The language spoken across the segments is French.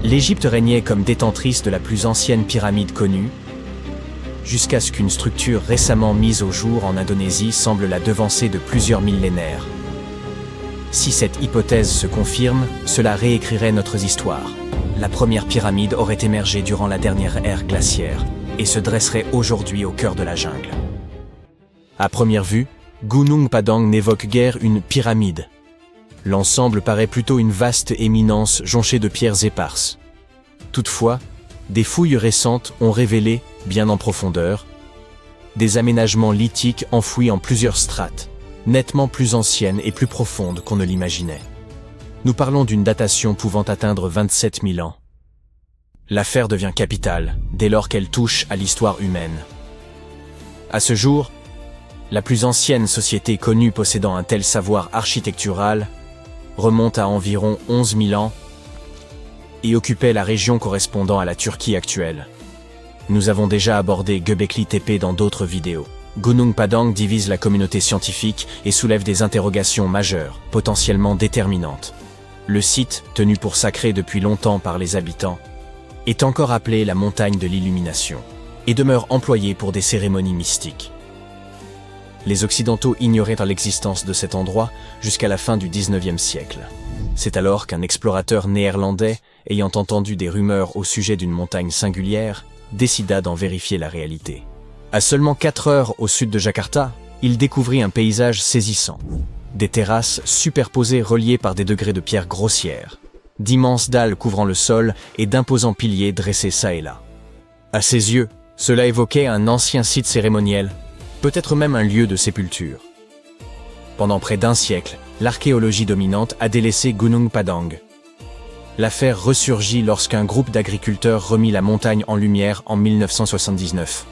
L'Égypte régnait comme détentrice de la plus ancienne pyramide connue, jusqu'à ce qu'une structure récemment mise au jour en Indonésie semble la devancer de plusieurs millénaires. Si cette hypothèse se confirme, cela réécrirait notre histoire. La première pyramide aurait émergé durant la dernière ère glaciaire et se dresserait aujourd'hui au cœur de la jungle. À première vue, Gunung Padang n'évoque guère une pyramide. L'ensemble paraît plutôt une vaste éminence jonchée de pierres éparses. Toutefois, des fouilles récentes ont révélé, bien en profondeur, des aménagements lithiques enfouis en plusieurs strates, nettement plus anciennes et plus profondes qu'on ne l'imaginait. Nous parlons d'une datation pouvant atteindre 27 000 ans. L'affaire devient capitale dès lors qu'elle touche à l'histoire humaine. À ce jour, la plus ancienne société connue possédant un tel savoir architectural remonte à environ 11 000 ans et occupait la région correspondant à la Turquie actuelle. Nous avons déjà abordé Göbekli Tepe dans d'autres vidéos. Gunung Padang divise la communauté scientifique et soulève des interrogations majeures, potentiellement déterminantes. Le site, tenu pour sacré depuis longtemps par les habitants, est encore appelé la montagne de l'illumination et demeure employé pour des cérémonies mystiques. Les Occidentaux ignoraient l'existence de cet endroit jusqu'à la fin du XIXe siècle. C'est alors qu'un explorateur néerlandais, ayant entendu des rumeurs au sujet d'une montagne singulière, décida d'en vérifier la réalité. À seulement 4 heures au sud de Jakarta, il découvrit un paysage saisissant. Des terrasses superposées reliées par des degrés de pierre grossière, d'immenses dalles couvrant le sol et d'imposants piliers dressés çà et là. À ses yeux, cela évoquait un ancien site cérémoniel, peut-être même un lieu de sépulture. Pendant près d'un siècle, l'archéologie dominante a délaissé Gunung Padang. L'affaire ressurgit lorsqu'un groupe d'agriculteurs remit la montagne en lumière en 1979.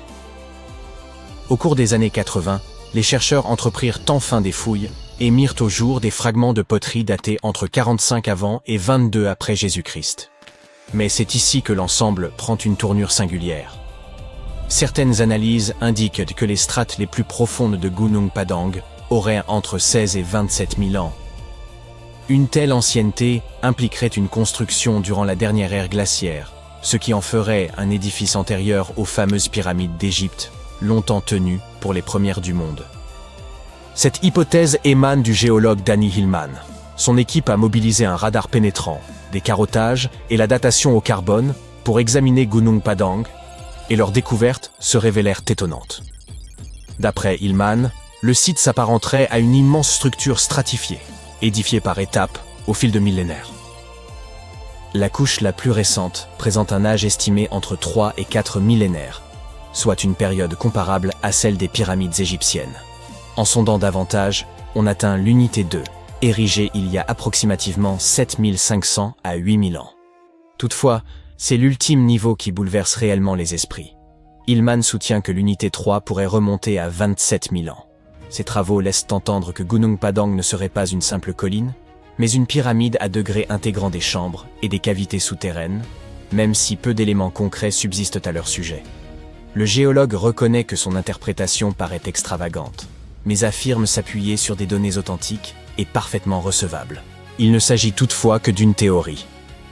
Au cours des années 80, les chercheurs entreprirent enfin des fouilles et mirent au jour des fragments de poterie datés entre 45 avant et 22 après Jésus-Christ. Mais c'est ici que l'ensemble prend une tournure singulière. Certaines analyses indiquent que les strates les plus profondes de Gunung Padang auraient entre 16 et 27 000 ans. Une telle ancienneté impliquerait une construction durant la dernière ère glaciaire, ce qui en ferait un édifice antérieur aux fameuses pyramides d'Égypte, longtemps tenues pour les premières du monde. Cette hypothèse émane du géologue Danny Hillman. Son équipe a mobilisé un radar pénétrant, des carottages et la datation au carbone pour examiner Gunung Padang, et leurs découvertes se révélèrent étonnantes. D'après Hillman, le site s'apparenterait à une immense structure stratifiée, édifiée par étapes au fil de millénaires. La couche la plus récente présente un âge estimé entre 3 et 4 millénaires, soit une période comparable à celle des pyramides égyptiennes. En sondant davantage, on atteint l'unité 2, érigée il y a approximativement 7500 à 8000 ans. Toutefois, c'est l'ultime niveau qui bouleverse réellement les esprits. Hillman soutient que l'unité 3 pourrait remonter à 27 000 ans. Ces travaux laissent entendre que Gunung Padang ne serait pas une simple colline, mais une pyramide à degrés intégrant des chambres et des cavités souterraines, même si peu d'éléments concrets subsistent à leur sujet. Le géologue reconnaît que son interprétation paraît extravagante, mais affirme s'appuyer sur des données authentiques et parfaitement recevables. Il ne s'agit toutefois que d'une théorie.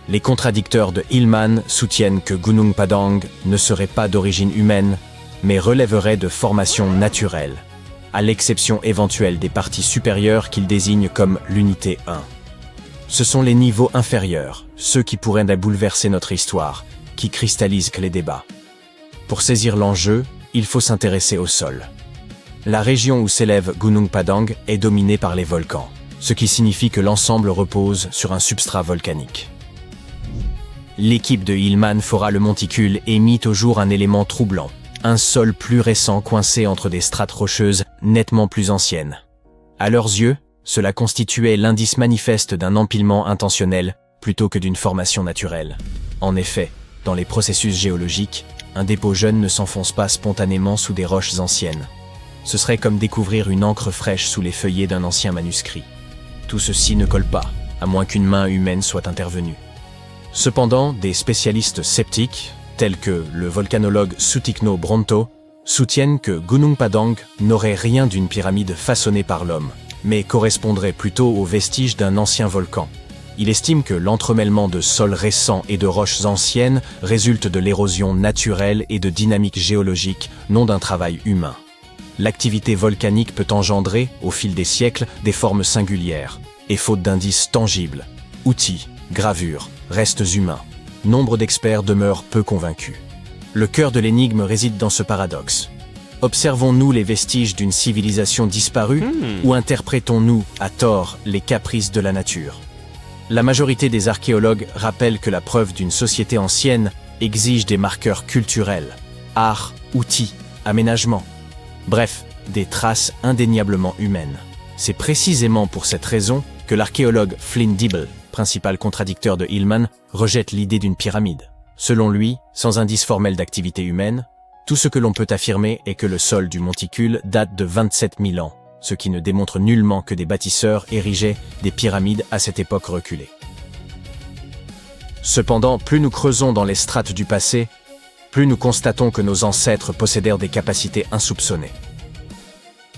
Les contradicteurs de Hillman soutiennent que Gunung Padang ne serait pas d'origine humaine, mais relèverait de formations naturelles, à l'exception éventuelle des parties supérieures qu'ils désignent comme l'unité 1. Ce sont les niveaux inférieurs, ceux qui pourraient bouleverser notre histoire, qui cristallisent les débats. Pour saisir l'enjeu, il faut s'intéresser au sol. La région où s'élève Gunung Padang est dominée par les volcans, ce qui signifie que l'ensemble repose sur un substrat volcanique. L'équipe de Hillman fora le monticule et mit au jour un élément troublant, un sol plus récent coincé entre des strates rocheuses nettement plus anciennes. À leurs yeux, cela constituait l'indice manifeste d'un empilement intentionnel plutôt que d'une formation naturelle. En effet, dans les processus géologiques, un dépôt jeune ne s'enfonce pas spontanément sous des roches anciennes. Ce serait comme découvrir une encre fraîche sous les feuillets d'un ancien manuscrit. Tout ceci ne colle pas, à moins qu'une main humaine soit intervenue. Cependant, des spécialistes sceptiques, tels que le volcanologue Sutikno Bronto, soutiennent que Gunung Padang n'aurait rien d'une pyramide façonnée par l'homme, mais correspondrait plutôt aux vestiges d'un ancien volcan. Il estime que l'entremêlement de sols récents et de roches anciennes résulte de l'érosion naturelle et de dynamiques géologiques, non d'un travail humain. L'activité volcanique peut engendrer, au fil des siècles, des formes singulières, et faute d'indices tangibles, outils, gravures, restes humains. Nombre d'experts demeurent peu convaincus. Le cœur de l'énigme réside dans ce paradoxe. Observons-nous les vestiges d'une civilisation disparue ou interprétons-nous, à tort, les caprices de la nature ? La majorité des archéologues rappellent que la preuve d'une société ancienne exige des marqueurs culturels, art, outils, aménagement. Bref, des traces indéniablement humaines. C'est précisément pour cette raison que l'archéologue Flynn Dibble, principal contradicteur de Hillman, rejette l'idée d'une pyramide. Selon lui, sans indice formel d'activité humaine, tout ce que l'on peut affirmer est que le sol du monticule date de 27 000 ans, ce qui ne démontre nullement que des bâtisseurs érigeaient des pyramides à cette époque reculée. Cependant, plus nous creusons dans les strates du passé, plus nous constatons que nos ancêtres possédèrent des capacités insoupçonnées.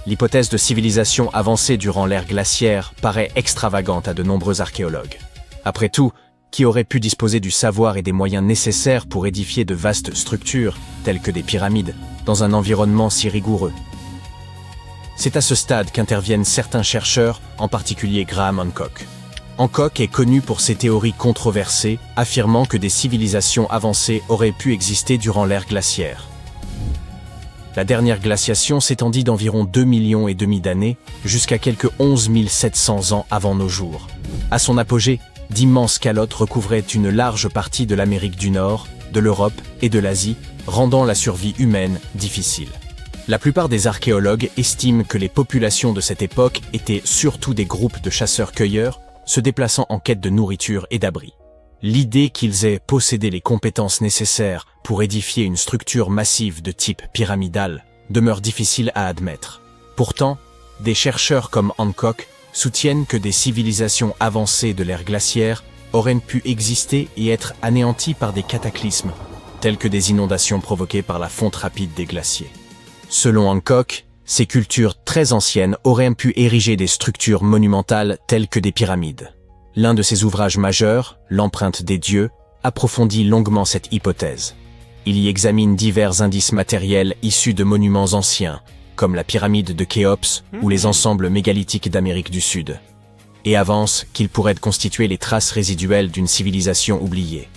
L'hypothèse de civilisation avancée durant l'ère glaciaire paraît extravagante à de nombreux archéologues. Après tout, qui aurait pu disposer du savoir et des moyens nécessaires pour édifier de vastes structures, telles que des pyramides, dans un environnement si rigoureux ? C'est à ce stade qu'interviennent certains chercheurs, en particulier Graham Hancock. Hancock est connu pour ses théories controversées, affirmant que des civilisations avancées auraient pu exister durant l'ère glaciaire. La dernière glaciation s'étendit d'environ 2,5 millions d'années, jusqu'à quelques 11 700 ans avant nos jours. À son apogée, d'immenses calottes recouvraient une large partie de l'Amérique du Nord, de l'Europe et de l'Asie, rendant la survie humaine difficile. La plupart des archéologues estiment que les populations de cette époque étaient surtout des groupes de chasseurs-cueilleurs, se déplaçant en quête de nourriture et d'abri. L'idée qu'ils aient possédé les compétences nécessaires pour édifier une structure massive de type pyramidal demeure difficile à admettre. Pourtant, des chercheurs comme Hancock soutiennent que des civilisations avancées de l'ère glaciaire auraient pu exister et être anéanties par des cataclysmes, tels que des inondations provoquées par la fonte rapide des glaciers. Selon Hancock, ces cultures très anciennes auraient pu ériger des structures monumentales telles que des pyramides. L'un de ses ouvrages majeurs, L'empreinte des dieux, approfondit longuement cette hypothèse. Il y examine divers indices matériels issus de monuments anciens, comme la pyramide de Khéops ou les ensembles mégalithiques d'Amérique du Sud, et avance qu'ils pourraient constituer les traces résiduelles d'une civilisation oubliée.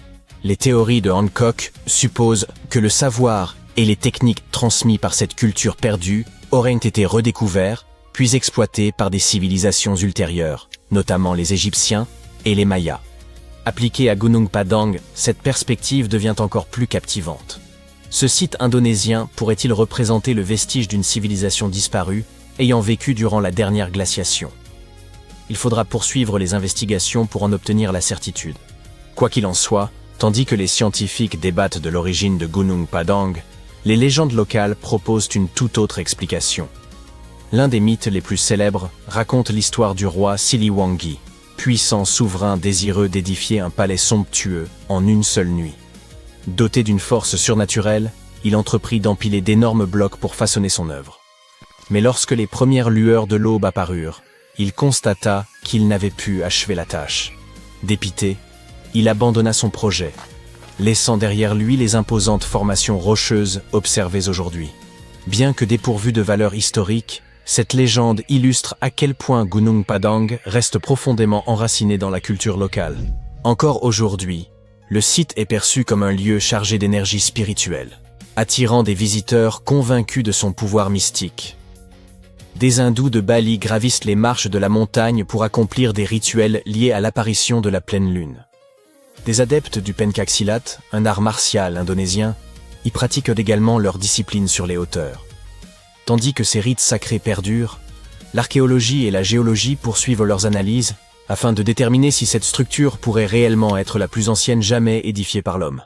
Les théories de Hancock supposent que le savoir et les techniques transmis par cette culture perdue auraient été redécouverts, puis exploités par des civilisations ultérieures, notamment les Égyptiens et les Mayas. Appliquée à Gunung Padang, cette perspective devient encore plus captivante. Ce site indonésien pourrait-il représenter le vestige d'une civilisation disparue, ayant vécu durant la dernière glaciation ? Il faudra poursuivre les investigations pour en obtenir la certitude. Quoi qu'il en soit, tandis que les scientifiques débattent de l'origine de Gunung Padang, les légendes locales proposent une toute autre explication. L'un des mythes les plus célèbres raconte l'histoire du roi Siliwangi, puissant souverain désireux d'édifier un palais somptueux en une seule nuit. Doté d'une force surnaturelle, il entreprit d'empiler d'énormes blocs pour façonner son œuvre. Mais lorsque les premières lueurs de l'aube apparurent, il constata qu'il n'avait pu achever la tâche. Dépité, il abandonna son projet, laissant derrière lui les imposantes formations rocheuses observées aujourd'hui. Bien que dépourvue de valeur historique, cette légende illustre à quel point Gunung Padang reste profondément enraciné dans la culture locale. Encore aujourd'hui, le site est perçu comme un lieu chargé d'énergie spirituelle, attirant des visiteurs convaincus de son pouvoir mystique. Des hindous de Bali gravissent les marches de la montagne pour accomplir des rituels liés à l'apparition de la pleine lune. Des adeptes du pencaksilat, un art martial indonésien, y pratiquent également leur discipline sur les hauteurs. Tandis que ces rites sacrés perdurent, l'archéologie et la géologie poursuivent leurs analyses afin de déterminer si cette structure pourrait réellement être la plus ancienne jamais édifiée par l'homme.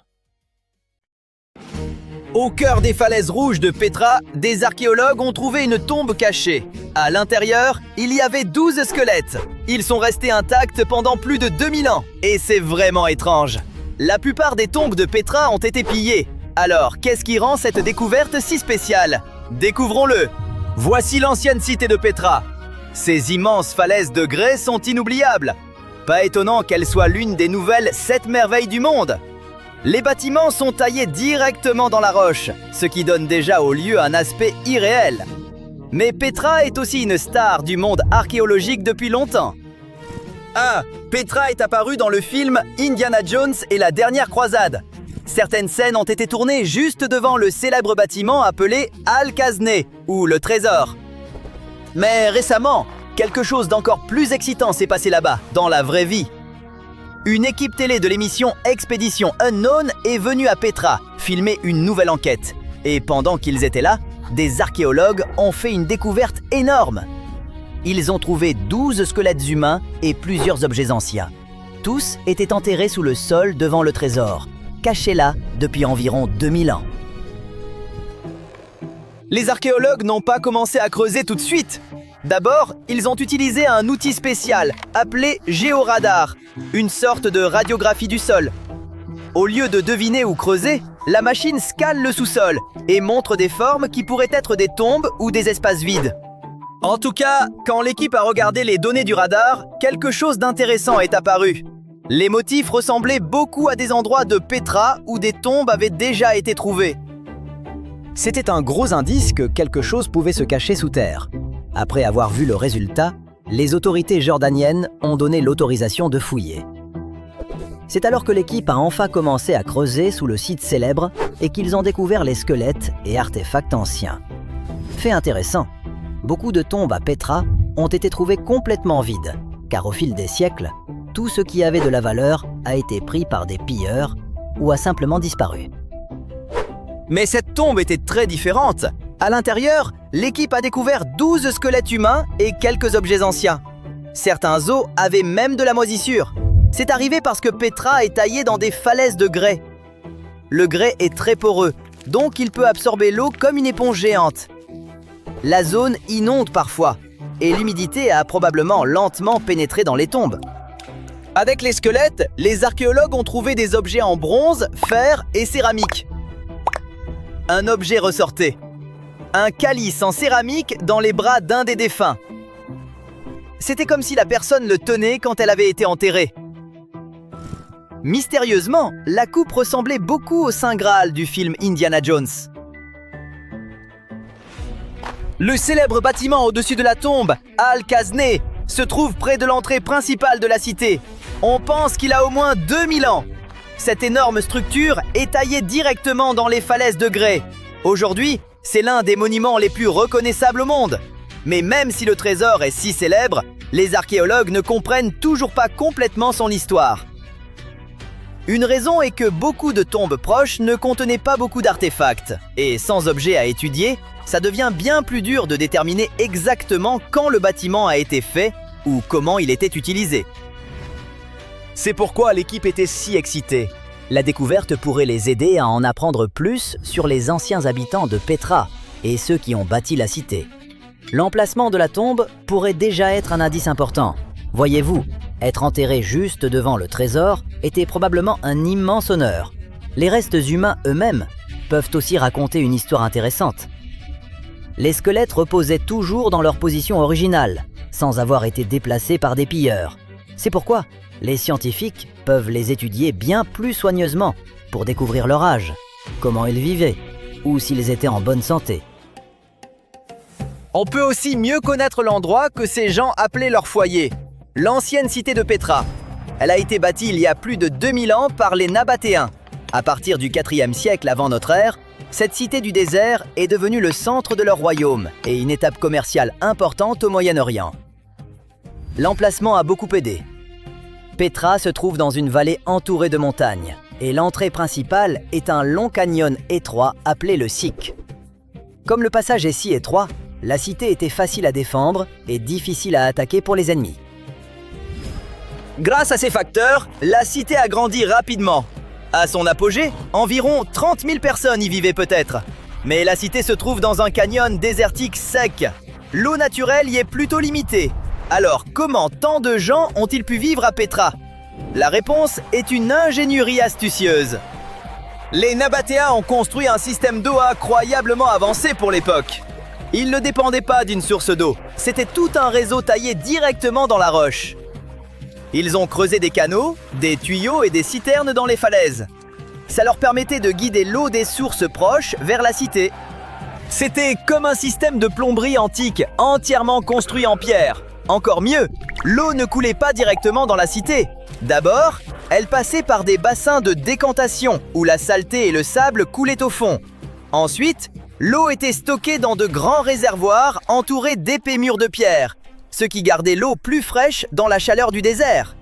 Au cœur des falaises rouges de Petra, des archéologues ont trouvé une tombe cachée. À l'intérieur, il y avait 12 squelettes. Ils sont restés intacts pendant plus de 2000 ans. Et c'est vraiment étrange. La plupart des tombes de Petra ont été pillées. Alors, qu'est-ce qui rend cette découverte si spéciale ? Découvrons-le. Voici l'ancienne cité de Petra. Ces immenses falaises de grès sont inoubliables. Pas étonnant qu'elle soit l'une des nouvelles 7 merveilles du monde. Les bâtiments sont taillés directement dans la roche, ce qui donne déjà au lieu un aspect irréel. Mais Petra est aussi une star du monde archéologique depuis longtemps. Ah, Petra est apparue dans le film Indiana Jones et la dernière croisade. Certaines scènes ont été tournées juste devant le célèbre bâtiment appelé Al-Khazneh, ou le Trésor. Mais récemment, quelque chose d'encore plus excitant s'est passé là-bas, dans la vraie vie. Une équipe télé de l'émission Expédition Unknown est venue à Petra filmer une nouvelle enquête. Et pendant qu'ils étaient là, des archéologues ont fait une découverte énorme. Ils ont trouvé 12 squelettes humains et plusieurs objets anciens. Tous étaient enterrés sous le sol devant le trésor, cachés là depuis environ 2000 ans. Les archéologues n'ont pas commencé à creuser tout de suite. D'abord, ils ont utilisé un outil spécial appelé géoradar, une sorte de radiographie du sol. Au lieu de deviner ou creuser, la machine scanne le sous-sol et montre des formes qui pourraient être des tombes ou des espaces vides. En tout cas, quand l'équipe a regardé les données du radar, quelque chose d'intéressant est apparu. Les motifs ressemblaient beaucoup à des endroits de Petra où des tombes avaient déjà été trouvées. C'était un gros indice que quelque chose pouvait se cacher sous terre. Après avoir vu le résultat, les autorités jordaniennes ont donné l'autorisation de fouiller. C'est alors que l'équipe a enfin commencé à creuser sous le site célèbre et qu'ils ont découvert les squelettes et artefacts anciens. Fait intéressant, beaucoup de tombes à Petra ont été trouvées complètement vides, car au fil des siècles, tout ce qui avait de la valeur a été pris par des pilleurs ou a simplement disparu. Mais cette tombe était très différente. À l'intérieur, l'équipe a découvert 12 squelettes humains et quelques objets anciens. Certains os avaient même de la moisissure. C'est arrivé parce que Petra est taillée dans des falaises de grès. Le grès est très poreux, donc il peut absorber l'eau comme une éponge géante. La zone inonde parfois, et l'humidité a probablement lentement pénétré dans les tombes. Avec les squelettes, les archéologues ont trouvé des objets en bronze, fer et céramique. Un objet ressortait. Un calice en céramique dans les bras d'un des défunts. C'était comme si la personne le tenait quand elle avait été enterrée. Mystérieusement, la coupe ressemblait beaucoup au Saint Graal du film Indiana Jones. Le célèbre bâtiment au-dessus de la tombe, Al-Khazneh, se trouve près de l'entrée principale de la cité. On pense qu'il a au moins 2000 ans. Cette énorme structure est taillée directement dans les falaises de grès. Aujourd'hui, c'est l'un des monuments les plus reconnaissables au monde. Mais même si le trésor est si célèbre, les archéologues ne comprennent toujours pas complètement son histoire. Une raison est que beaucoup de tombes proches ne contenaient pas beaucoup d'artefacts. Et sans objet à étudier, ça devient bien plus dur de déterminer exactement quand le bâtiment a été fait ou comment il était utilisé. C'est pourquoi l'équipe était si excitée. La découverte pourrait les aider à en apprendre plus sur les anciens habitants de Petra et ceux qui ont bâti la cité. L'emplacement de la tombe pourrait déjà être un indice important. Voyez-vous, être enterré juste devant le trésor était probablement un immense honneur. Les restes humains eux-mêmes peuvent aussi raconter une histoire intéressante. Les squelettes reposaient toujours dans leur position originale, sans avoir été déplacés par des pilleurs. C'est pourquoi les scientifiques peuvent les étudier bien plus soigneusement pour découvrir leur âge, comment ils vivaient, ou s'ils étaient en bonne santé. On peut aussi mieux connaître l'endroit que ces gens appelaient leur foyer, l'ancienne cité de Petra. Elle a été bâtie il y a plus de 2000 ans par les Nabatéens. À partir du 4e siècle avant notre ère, cette cité du désert est devenue le centre de leur royaume et une étape commerciale importante au Moyen-Orient. L'emplacement a beaucoup aidé. Petra se trouve dans une vallée entourée de montagnes et l'entrée principale est un long canyon étroit appelé le Siq. Comme le passage est si étroit, la cité était facile à défendre et difficile à attaquer pour les ennemis. Grâce à ces facteurs, la cité a grandi rapidement. À son apogée, environ 30 000 personnes y vivaient peut-être. Mais la cité se trouve dans un canyon désertique sec. L'eau naturelle y est plutôt limitée. Alors, comment tant de gens ont-ils pu vivre à Petra? La réponse est une ingénierie astucieuse. Les Nabatéens ont construit un système d'eau incroyablement avancé pour l'époque. Ils ne dépendaient pas d'une source d'eau, c'était tout un réseau taillé directement dans la roche. Ils ont creusé des canaux, des tuyaux et des citernes dans les falaises. Ça leur permettait de guider l'eau des sources proches vers la cité. C'était comme un système de plomberie antique, entièrement construit en pierre. Encore mieux, l'eau ne coulait pas directement dans la cité. D'abord, elle passait par des bassins de décantation, où la saleté et le sable coulaient au fond. Ensuite, l'eau était stockée dans de grands réservoirs entourés d'épais murs de pierre, ce qui gardait l'eau plus fraîche dans la chaleur du désert.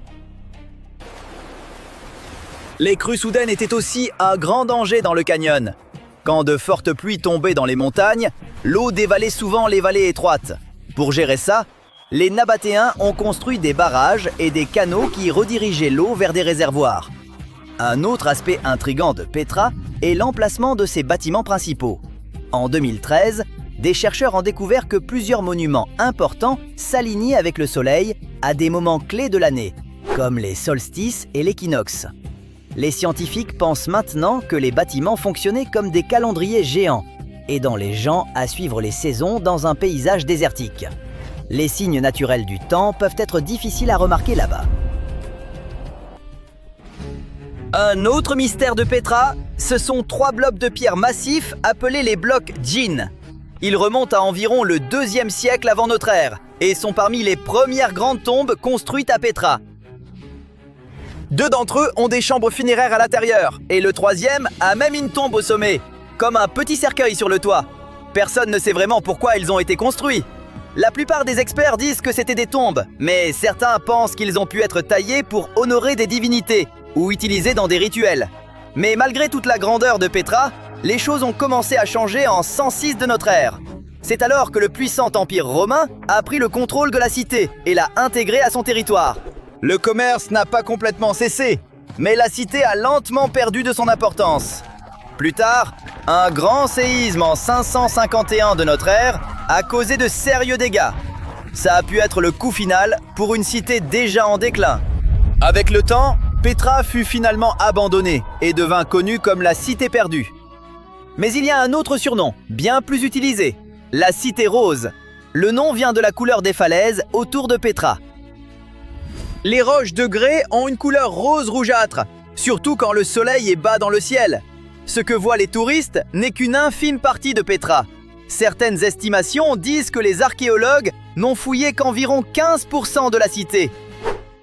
Les crues soudaines étaient aussi un grand danger dans le canyon. Quand de fortes pluies tombaient dans les montagnes, l'eau dévalait souvent les vallées étroites. Pour gérer ça, les Nabatéens ont construit des barrages et des canaux qui redirigeaient l'eau vers des réservoirs. Un autre aspect intrigant de Petra est l'emplacement de ses bâtiments principaux. En 2013, des chercheurs ont découvert que plusieurs monuments importants s'alignaient avec le soleil à des moments clés de l'année, comme les solstices et l'équinoxe. Les scientifiques pensent maintenant que les bâtiments fonctionnaient comme des calendriers géants, aidant les gens à suivre les saisons dans un paysage désertique. Les signes naturels du temps peuvent être difficiles à remarquer là-bas. Un autre mystère de Petra, ce sont 3 blocs de pierre massifs appelés les blocs Djinn. Ils remontent à environ le 2e siècle avant notre ère et sont parmi les premières grandes tombes construites à Petra. 2 d'entre eux ont des chambres funéraires à l'intérieur et le 3e a même une tombe au sommet, comme un petit cercueil sur le toit. Personne ne sait vraiment pourquoi ils ont été construits. La plupart des experts disent que c'était des tombes, mais certains pensent qu'ils ont pu être taillés pour honorer des divinités ou utilisés dans des rituels. Mais malgré toute la grandeur de Petra, les choses ont commencé à changer en 106 de notre ère. C'est alors que le puissant empire romain a pris le contrôle de la cité et l'a intégrée à son territoire. Le commerce n'a pas complètement cessé, mais la cité a lentement perdu de son importance. Plus tard, un grand séisme en 551 de notre ère a causé de sérieux dégâts. Ça a pu être le coup final pour une cité déjà en déclin. Avec le temps, Petra fut finalement abandonnée et devint connue comme la cité perdue. Mais il y a un autre surnom, bien plus utilisé, la cité rose. Le nom vient de la couleur des falaises autour de Petra. Les roches de grès ont une couleur rose rougeâtre, surtout quand le soleil est bas dans le ciel. Ce que voient les touristes n'est qu'une infime partie de Petra. Certaines estimations disent que les archéologues n'ont fouillé qu'environ 15% de la cité.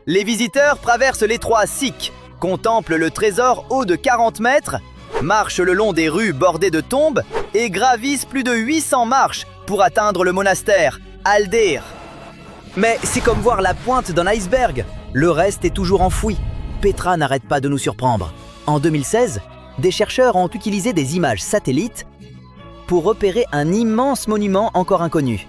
Les visiteurs traversent l'étroit Siq, contemplent le trésor haut de 40 mètres, marchent le long des rues bordées de tombes et gravissent plus de 800 marches pour atteindre le monastère, Al-Deir. Mais c'est comme voir la pointe d'un iceberg. Le reste est toujours enfoui. Petra n'arrête pas de nous surprendre. En 2016, des chercheurs ont utilisé des images satellites pour repérer un immense monument encore inconnu.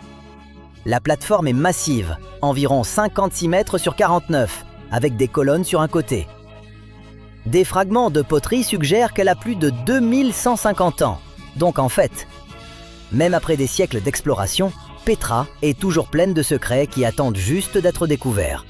La plateforme est massive, environ 56 mètres sur 49, avec des colonnes sur un côté. Des fragments de poterie suggèrent qu'elle a plus de 2150 ans. Donc en fait, même après des siècles d'exploration, Petra est toujours pleine de secrets qui attendent juste d'être découverts.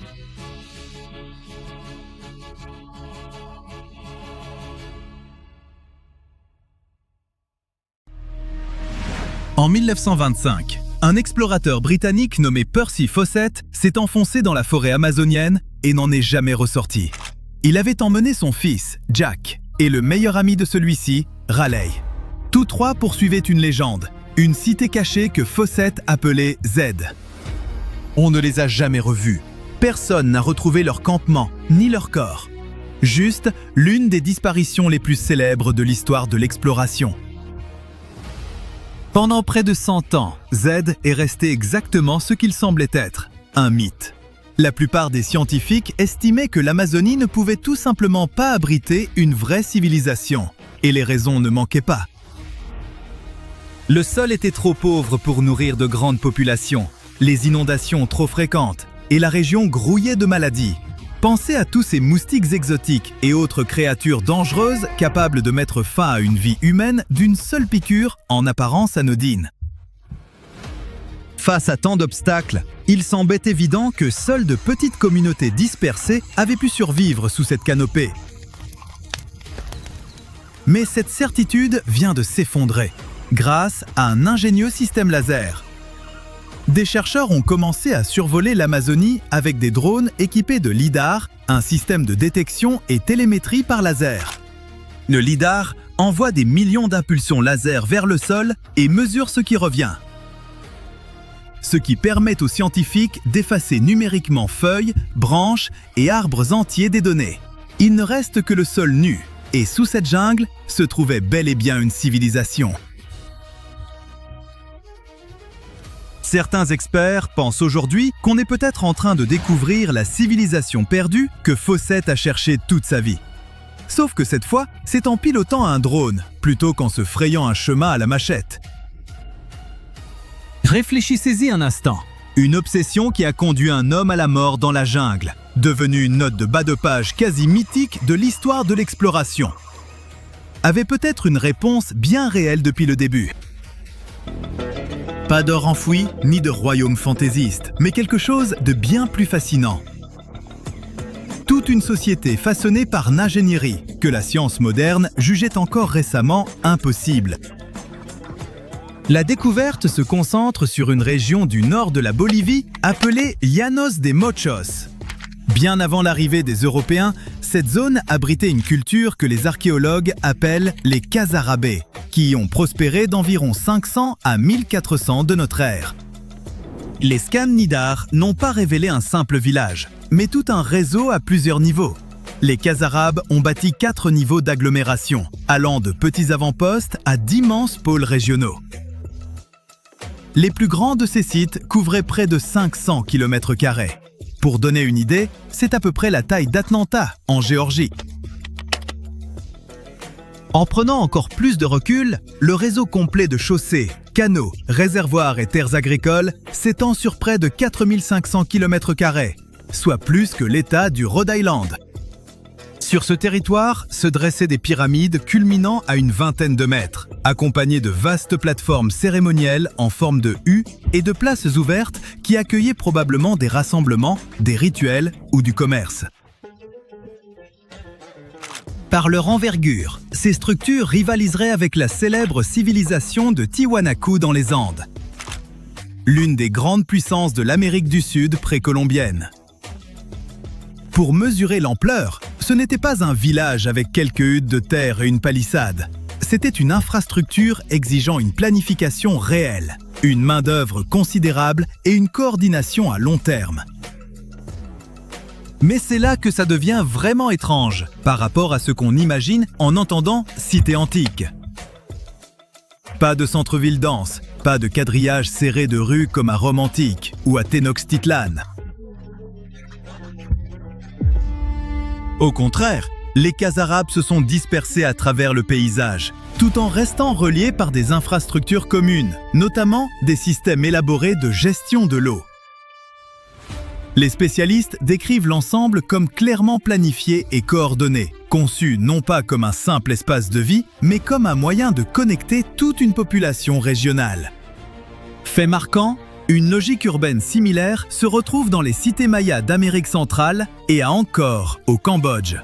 En 1925, un explorateur britannique nommé Percy Fawcett s'est enfoncé dans la forêt amazonienne et n'en est jamais ressorti. Il avait emmené son fils, Jack, et le meilleur ami de celui-ci, Raleigh. Tous 3 poursuivaient une légende, une cité cachée que Fawcett appelait Z. On ne les a jamais revus. Personne n'a retrouvé leur campement, ni leur corps. Juste l'une des disparitions les plus célèbres de l'histoire de l'exploration. Pendant près de 100 ans, Z est resté exactement ce qu'il semblait être, un mythe. La plupart des scientifiques estimaient que l'Amazonie ne pouvait tout simplement pas abriter une vraie civilisation, et les raisons ne manquaient pas. Le sol était trop pauvre pour nourrir de grandes populations, les inondations trop fréquentes, et la région grouillait de maladies. Pensez à tous ces moustiques exotiques et autres créatures dangereuses capables de mettre fin à une vie humaine d'une seule piqûre en apparence anodine. Face à tant d'obstacles, il semblait évident que seules de petites communautés dispersées avaient pu survivre sous cette canopée. Mais cette certitude vient de s'effondrer grâce à un ingénieux système laser. des chercheurs ont commencé à survoler l'Amazonie avec des drones équipés de lidar, un système de détection et télémétrie par laser. Le lidar envoie des millions d'impulsions laser vers le sol et mesure ce qui revient. Ce qui permet aux scientifiques d'effacer numériquement feuilles, branches et arbres entiers des données. Il ne reste que le sol nu, et sous cette jungle se trouvait bel et bien une civilisation. Certains experts pensent aujourd'hui qu'on est peut-être en train de découvrir la civilisation perdue que Fawcett a cherchée toute sa vie. Sauf que cette fois, c'est en pilotant un drone, plutôt qu'en se frayant un chemin à la machette. Réfléchissez-y un instant. Une obsession qui a conduit un homme à la mort dans la jungle, devenue une note de bas de page quasi mythique de l'histoire de l'exploration, avait peut-être une réponse bien réelle depuis le début. Pas d'or enfoui, ni de royaume fantaisiste, mais quelque chose de bien plus fascinant. Toute une société façonnée par une ingénierie que la science moderne jugeait encore récemment impossible. La découverte se concentre sur une région du nord de la Bolivie appelée Llanos de Mochos. Bien avant l'arrivée des Européens, cette zone abritait une culture que les archéologues appellent les Casarabes, qui y ont prospéré d'environ 500 à 1400 de notre ère. Les scans NIDAR n'ont pas révélé un simple village, mais tout un réseau à plusieurs niveaux. Les Casarabes ont bâti 4 niveaux d'agglomération, allant de petits avant-postes à d'immenses pôles régionaux. Les plus grands de ces sites couvraient près de 500 km². Pour donner une idée, c'est à peu près la taille d'Atlanta, en Géorgie. En prenant encore plus de recul, le réseau complet de chaussées, canaux, réservoirs et terres agricoles s'étend sur près de 4500 km², soit plus que l'État du Rhode Island. Sur ce territoire se dressaient des pyramides culminant à une vingtaine de mètres, accompagnées de vastes plateformes cérémonielles en forme de U et de places ouvertes qui accueillaient probablement des rassemblements, des rituels ou du commerce. Par leur envergure, ces structures rivaliseraient avec la célèbre civilisation de Tiwanaku dans les Andes, l'une des grandes puissances de l'Amérique du Sud précolombienne. Pour mesurer l'ampleur, ce n'était pas un village avec quelques huttes de terre et une palissade. C'était une infrastructure exigeant une planification réelle, une main-d'œuvre considérable et une coordination à long terme. Mais c'est là que ça devient vraiment étrange par rapport à ce qu'on imagine en entendant cité antique. Pas de centre-ville dense, pas de quadrillage serré de rues comme à Rome antique ou à Tenochtitlan. Au contraire, les Casarabes se sont dispersés à travers le paysage, tout en restant reliés par des infrastructures communes, notamment des systèmes élaborés de gestion de l'eau. Les spécialistes décrivent l'ensemble comme clairement planifié et coordonné, conçu non pas comme un simple espace de vie, mais comme un moyen de connecter toute une population régionale. Fait marquant, une logique urbaine similaire se retrouve dans les cités mayas d'Amérique centrale et à Angkor, au Cambodge.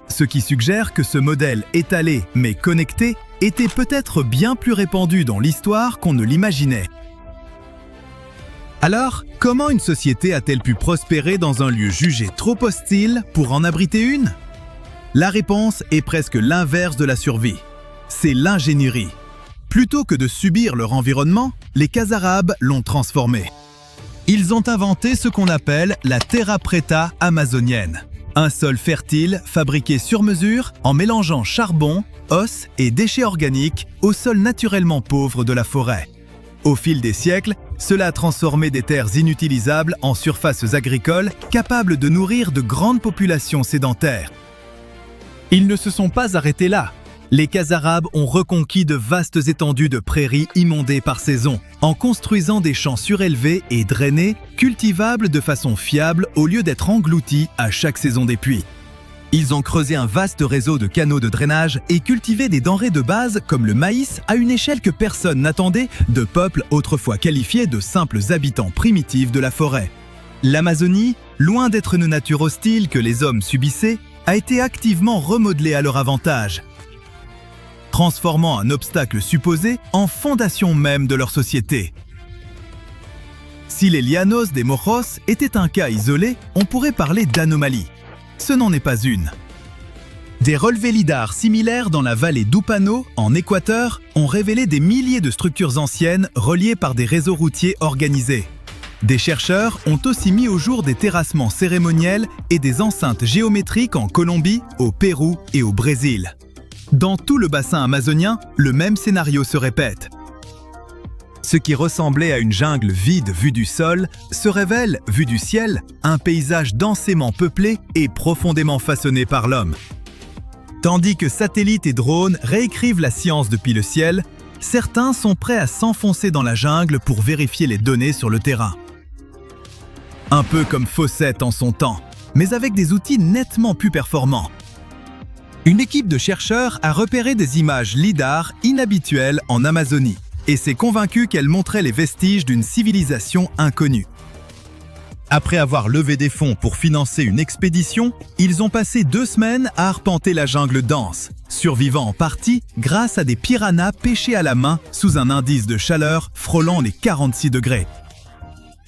Ce qui suggère que ce modèle étalé mais connecté était peut-être bien plus répandu dans l'histoire qu'on ne l'imaginait. Alors, comment une société a-t-elle pu prospérer dans un lieu jugé trop hostile pour en abriter une? La réponse est presque l'inverse de la survie. C'est l'ingénierie. Plutôt que de subir leur environnement, les Casarabes l'ont transformé. Ils ont inventé ce qu'on appelle la terra preta amazonienne. Un sol fertile fabriqué sur mesure en mélangeant charbon, os et déchets organiques au sol naturellement pauvre de la forêt. Au fil des siècles, cela a transformé des terres inutilisables en surfaces agricoles capables de nourrir de grandes populations sédentaires. Ils ne se sont pas arrêtés là. Les Casarabes ont reconquis de vastes étendues de prairies inondées par saison, en construisant des champs surélevés et drainés, cultivables de façon fiable au lieu d'être engloutis à chaque saison des pluies. Ils ont creusé un vaste réseau de canaux de drainage et cultivé des denrées de base comme le maïs à une échelle que personne n'attendait de peuples autrefois qualifiés de simples habitants primitifs de la forêt. L'Amazonie, loin d'être une nature hostile que les hommes subissaient, a été activement remodelée à leur avantage, transformant un obstacle supposé en fondation même de leur société. Si les Llanos de Mojos étaient un cas isolé, on pourrait parler d'anomalie. Ce n'en est pas une. Des relevés lidar similaires dans la vallée d'Upano, en Équateur, ont révélé des milliers de structures anciennes reliées par des réseaux routiers organisés. Des chercheurs ont aussi mis au jour des terrassements cérémoniels et des enceintes géométriques en Colombie, au Pérou et au Brésil. Dans tout le bassin amazonien, le même scénario se répète. Ce qui ressemblait à une jungle vide vue du sol se révèle, vue du ciel, un paysage densément peuplé et profondément façonné par l'homme. Tandis que satellites et drones réécrivent la science depuis le ciel, certains sont prêts à s'enfoncer dans la jungle pour vérifier les données sur le terrain. Un peu comme Fawcett en son temps, mais avec des outils nettement plus performants. Une équipe de chercheurs a repéré des images lidar inhabituelles en Amazonie et s'est convaincue qu'elles montraient les vestiges d'une civilisation inconnue. Après avoir levé des fonds pour financer une expédition, ils ont passé 2 semaines à arpenter la jungle dense, survivant en partie grâce à des piranhas pêchés à la main sous un indice de chaleur frôlant les 46 degrés.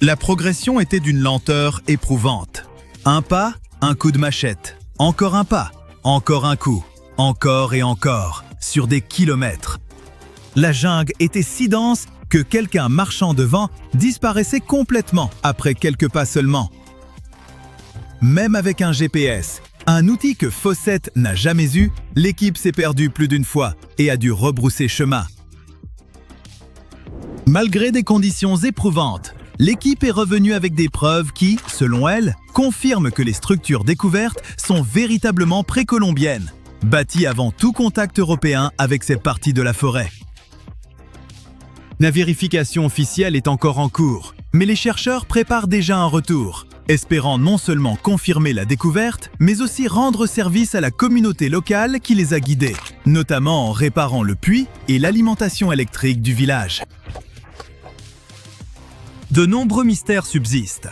La progression était d'une lenteur éprouvante. Un pas, un coup de machette. Encore un pas, encore un coup. Encore et encore, sur des kilomètres. La jungle était si dense que quelqu'un marchant devant disparaissait complètement après quelques pas seulement. Même avec un GPS, un outil que Fawcett n'a jamais eu, l'équipe s'est perdue plus d'une fois et a dû rebrousser chemin. Malgré des conditions éprouvantes, l'équipe est revenue avec des preuves qui, selon elle, confirment que les structures découvertes sont véritablement précolombiennes, bâties avant tout contact européen avec cette partie de la forêt. La vérification officielle est encore en cours, mais les chercheurs préparent déjà un retour, espérant non seulement confirmer la découverte, mais aussi rendre service à la communauté locale qui les a guidés, notamment en réparant le puits et l'alimentation électrique du village. De nombreux mystères subsistent.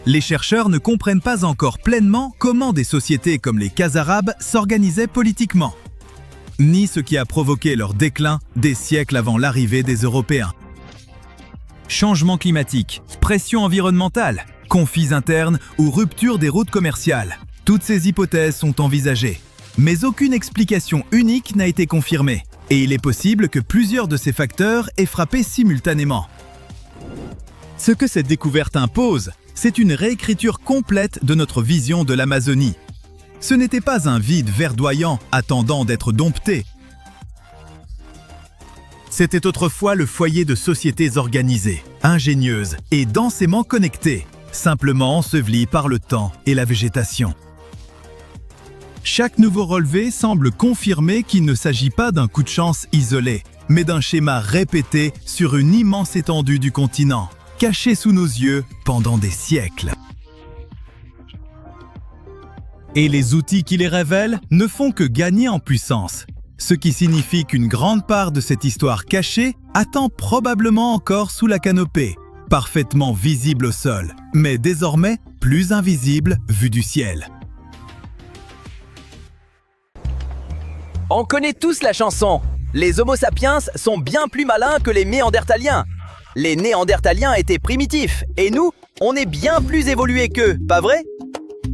Les chercheurs ne comprennent pas encore pleinement comment des sociétés comme les Khazarabes s'organisaient politiquement, ni ce qui a provoqué leur déclin des siècles avant l'arrivée des Européens. Changement climatique, pression environnementale, conflits internes ou rupture des routes commerciales. Toutes ces hypothèses sont envisagées, mais aucune explication unique n'a été confirmée, et il est possible que plusieurs de ces facteurs aient frappé simultanément. Ce que cette découverte impose, c'est une réécriture complète de notre vision de l'Amazonie. Ce n'était pas un vide verdoyant attendant d'être dompté. C'était autrefois le foyer de sociétés organisées, ingénieuses et densément connectées, simplement ensevelies par le temps et la végétation. Chaque nouveau relevé semble confirmer qu'il ne s'agit pas d'un coup de chance isolé, mais d'un schéma répété sur une immense étendue du continent, caché sous nos yeux pendant des siècles. Et les outils qui les révèlent ne font que gagner en puissance, ce qui signifie qu'une grande part de cette histoire cachée attend probablement encore sous la canopée, parfaitement visible au sol, mais désormais plus invisible vue du ciel. On connaît tous la chanson. Les Homo sapiens sont bien plus malins que les Néandertaliens. Les Néandertaliens étaient primitifs, et nous, on est bien plus évolués qu'eux, pas vrai ?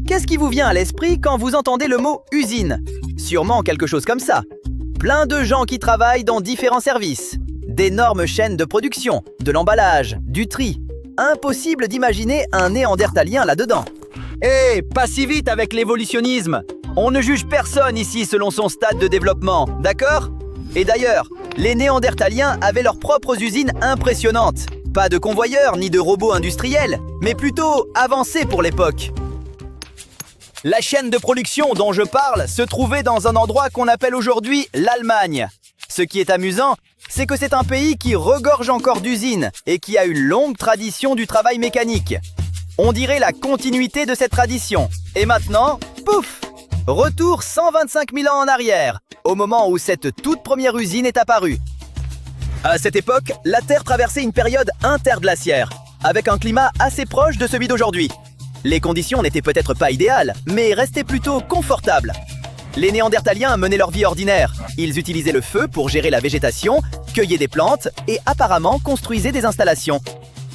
Qu'est-ce qui vous vient à l'esprit quand vous entendez le mot « usine » ? Sûrement quelque chose comme ça. Plein de gens qui travaillent dans différents services. D'énormes chaînes de production, de l'emballage, du tri. Impossible d'imaginer un Néandertalien là-dedans. Hé, pas si vite avec l'évolutionnisme. On ne juge personne ici selon son stade de développement, d'accord ? Et d'ailleurs, les Néandertaliens avaient leurs propres usines impressionnantes. Pas de convoyeurs ni de robots industriels, mais plutôt avancés pour l'époque. La chaîne de production dont je parle se trouvait dans un endroit qu'on appelle aujourd'hui l'Allemagne. Ce qui est amusant, c'est que c'est un pays qui regorge encore d'usines et qui a une longue tradition du travail mécanique. On dirait la continuité de cette tradition. Et maintenant, pouf ! Retour 125 000 ans en arrière, au moment où cette toute première usine est apparue. À cette époque, la Terre traversait une période interglaciaire, avec un climat assez proche de celui d'aujourd'hui. Les conditions n'étaient peut-être pas idéales, mais restaient plutôt confortables. Les Néandertaliens menaient leur vie ordinaire. Ils utilisaient le feu pour gérer la végétation, cueillaient des plantes et apparemment construisaient des installations.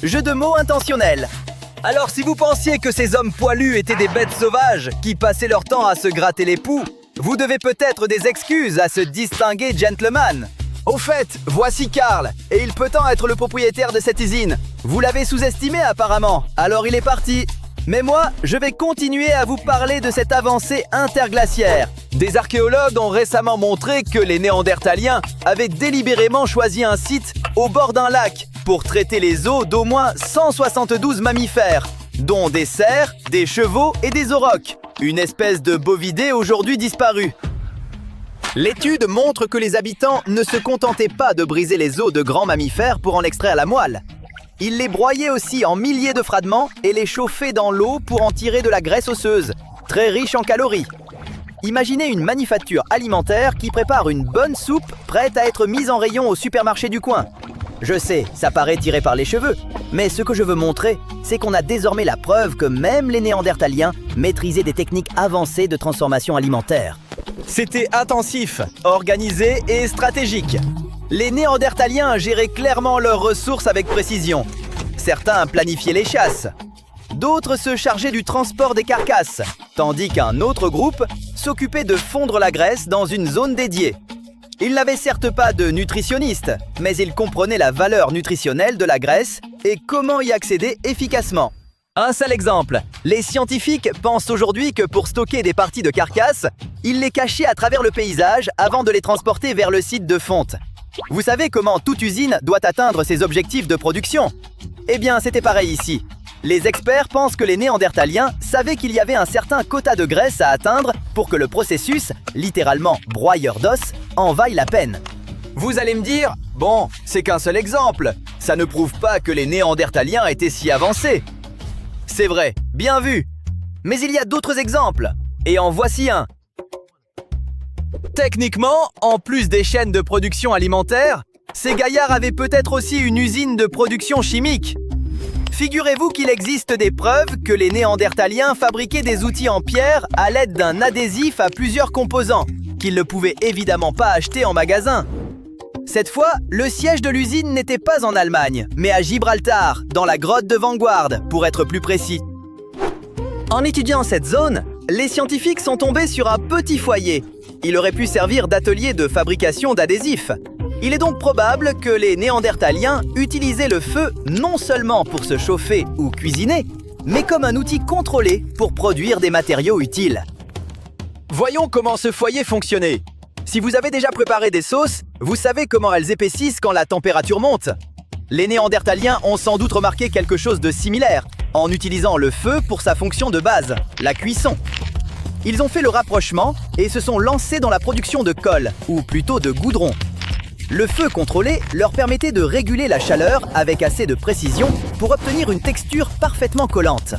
Jeu de mots intentionnel. Alors si vous pensiez que ces hommes poilus étaient des bêtes sauvages qui passaient leur temps à se gratter les poux, vous devez peut-être des excuses à ce distingué gentleman. Au fait, voici Karl, et il peut en être le propriétaire de cette usine. Vous l'avez sous-estimé apparemment, alors il est parti. Mais moi, je vais continuer à vous parler de cette avancée interglaciaire. Des archéologues ont récemment montré que les Néandertaliens avaient délibérément choisi un site au bord d'un lac pour traiter les os d'au moins 172 mammifères, dont des cerfs, des chevaux et des aurochs, une espèce de bovidé aujourd'hui disparue. L'étude montre que les habitants ne se contentaient pas de briser les os de grands mammifères pour en extraire la moelle. Ils les broyaient aussi en milliers de fragments et les chauffaient dans l'eau pour en tirer de la graisse osseuse, très riche en calories. Imaginez une manufacture alimentaire qui prépare une bonne soupe prête à être mise en rayon au supermarché du coin. Je sais, ça paraît tiré par les cheveux, mais ce que je veux montrer, c'est qu'on a désormais la preuve que même les Néandertaliens maîtrisaient des techniques avancées de transformation alimentaire. C'était intensif, organisé et stratégique. Les Néandertaliens géraient clairement leurs ressources avec précision. Certains planifiaient les chasses. D'autres se chargeaient du transport des carcasses, tandis qu'un autre groupe s'occupait de fondre la graisse dans une zone dédiée. Ils n'avaient certes pas de nutritionniste, mais ils comprenaient la valeur nutritionnelle de la graisse et comment y accéder efficacement. Un seul exemple, les scientifiques pensent aujourd'hui que pour stocker des parties de carcasses, ils les cachaient à travers le paysage avant de les transporter vers le site de fonte. Vous savez comment toute usine doit atteindre ses objectifs de production? Eh bien, c'était pareil ici. Les experts pensent que les Néandertaliens savaient qu'il y avait un certain quota de graisse à atteindre pour que le processus, littéralement broyeur d'os, en vaille la peine. Vous allez me dire, bon, c'est qu'un seul exemple. Ça ne prouve pas que les Néandertaliens étaient si avancés. C'est vrai, bien vu. Mais il y a d'autres exemples. Et en voici un. Techniquement, en plus des chaînes de production alimentaire, ces gaillards avaient peut-être aussi une usine de production chimique. Figurez-vous qu'il existe des preuves que les Néandertaliens fabriquaient des outils en pierre à l'aide d'un adhésif à plusieurs composants, qu'ils ne pouvaient évidemment pas acheter en magasin. Cette fois, le siège de l'usine n'était pas en Allemagne, mais à Gibraltar, dans la grotte de Vanguard, pour être plus précis. En étudiant cette zone, les scientifiques sont tombés sur un petit foyer. Il aurait pu servir d'atelier de fabrication d'adhésifs. Il est donc probable que les Néandertaliens utilisaient le feu non seulement pour se chauffer ou cuisiner, mais comme un outil contrôlé pour produire des matériaux utiles. Voyons comment ce foyer fonctionnait. Si vous avez déjà préparé des sauces, vous savez comment elles épaississent quand la température monte. Les Néandertaliens ont sans doute remarqué quelque chose de similaire, en utilisant le feu pour sa fonction de base, la cuisson. Ils ont fait le rapprochement et se sont lancés dans la production de colle, ou plutôt de goudron. Le feu contrôlé leur permettait de réguler la chaleur avec assez de précision pour obtenir une texture parfaitement collante.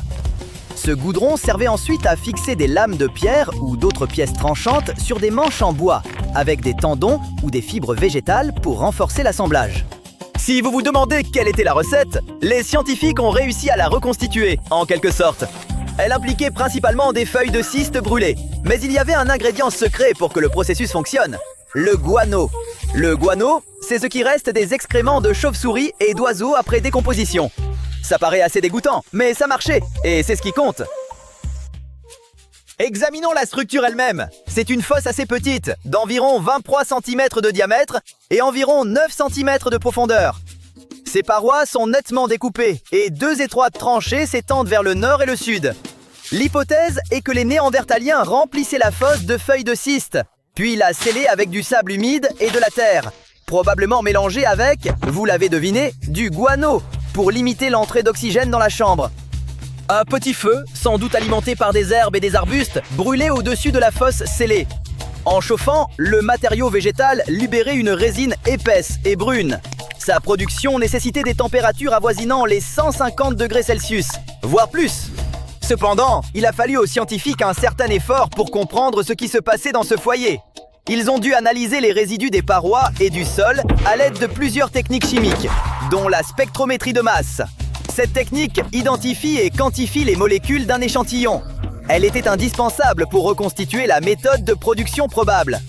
Ce goudron servait ensuite à fixer des lames de pierre ou d'autres pièces tranchantes sur des manches en bois, avec des tendons ou des fibres végétales pour renforcer l'assemblage. Si vous vous demandez quelle était la recette, les scientifiques ont réussi à la reconstituer, en quelque sorte. Elle impliquait principalement des feuilles de cyste brûlées, mais il y avait un ingrédient secret pour que le processus fonctionne, le guano. Le guano, c'est ce qui reste des excréments de chauves-souris et d'oiseaux après décomposition. Ça paraît assez dégoûtant, mais ça marchait, et c'est ce qui compte. Examinons la structure elle-même. C'est une fosse assez petite, d'environ 23 cm de diamètre et environ 9 cm de profondeur. Ses parois sont nettement découpées et deux étroites tranchées s'étendent vers le nord et le sud. L'hypothèse est que les Néandertaliens remplissaient la fosse de feuilles de cyste, puis la scellaient avec du sable humide et de la terre, probablement mélangé avec, vous l'avez deviné, du guano, pour limiter l'entrée d'oxygène dans la chambre. Un petit feu, sans doute alimenté par des herbes et des arbustes, brûlait au-dessus de la fosse scellée. En chauffant, le matériau végétal libérait une résine épaisse et brune. Sa production nécessitait des températures avoisinant les 150 degrés Celsius, voire plus. Cependant, il a fallu aux scientifiques un certain effort pour comprendre ce qui se passait dans ce foyer. Ils ont dû analyser les résidus des parois et du sol à l'aide de plusieurs techniques chimiques, dont la spectrométrie de masse. Cette technique identifie et quantifie les molécules d'un échantillon. Elle était indispensable pour reconstituer la méthode de production probable.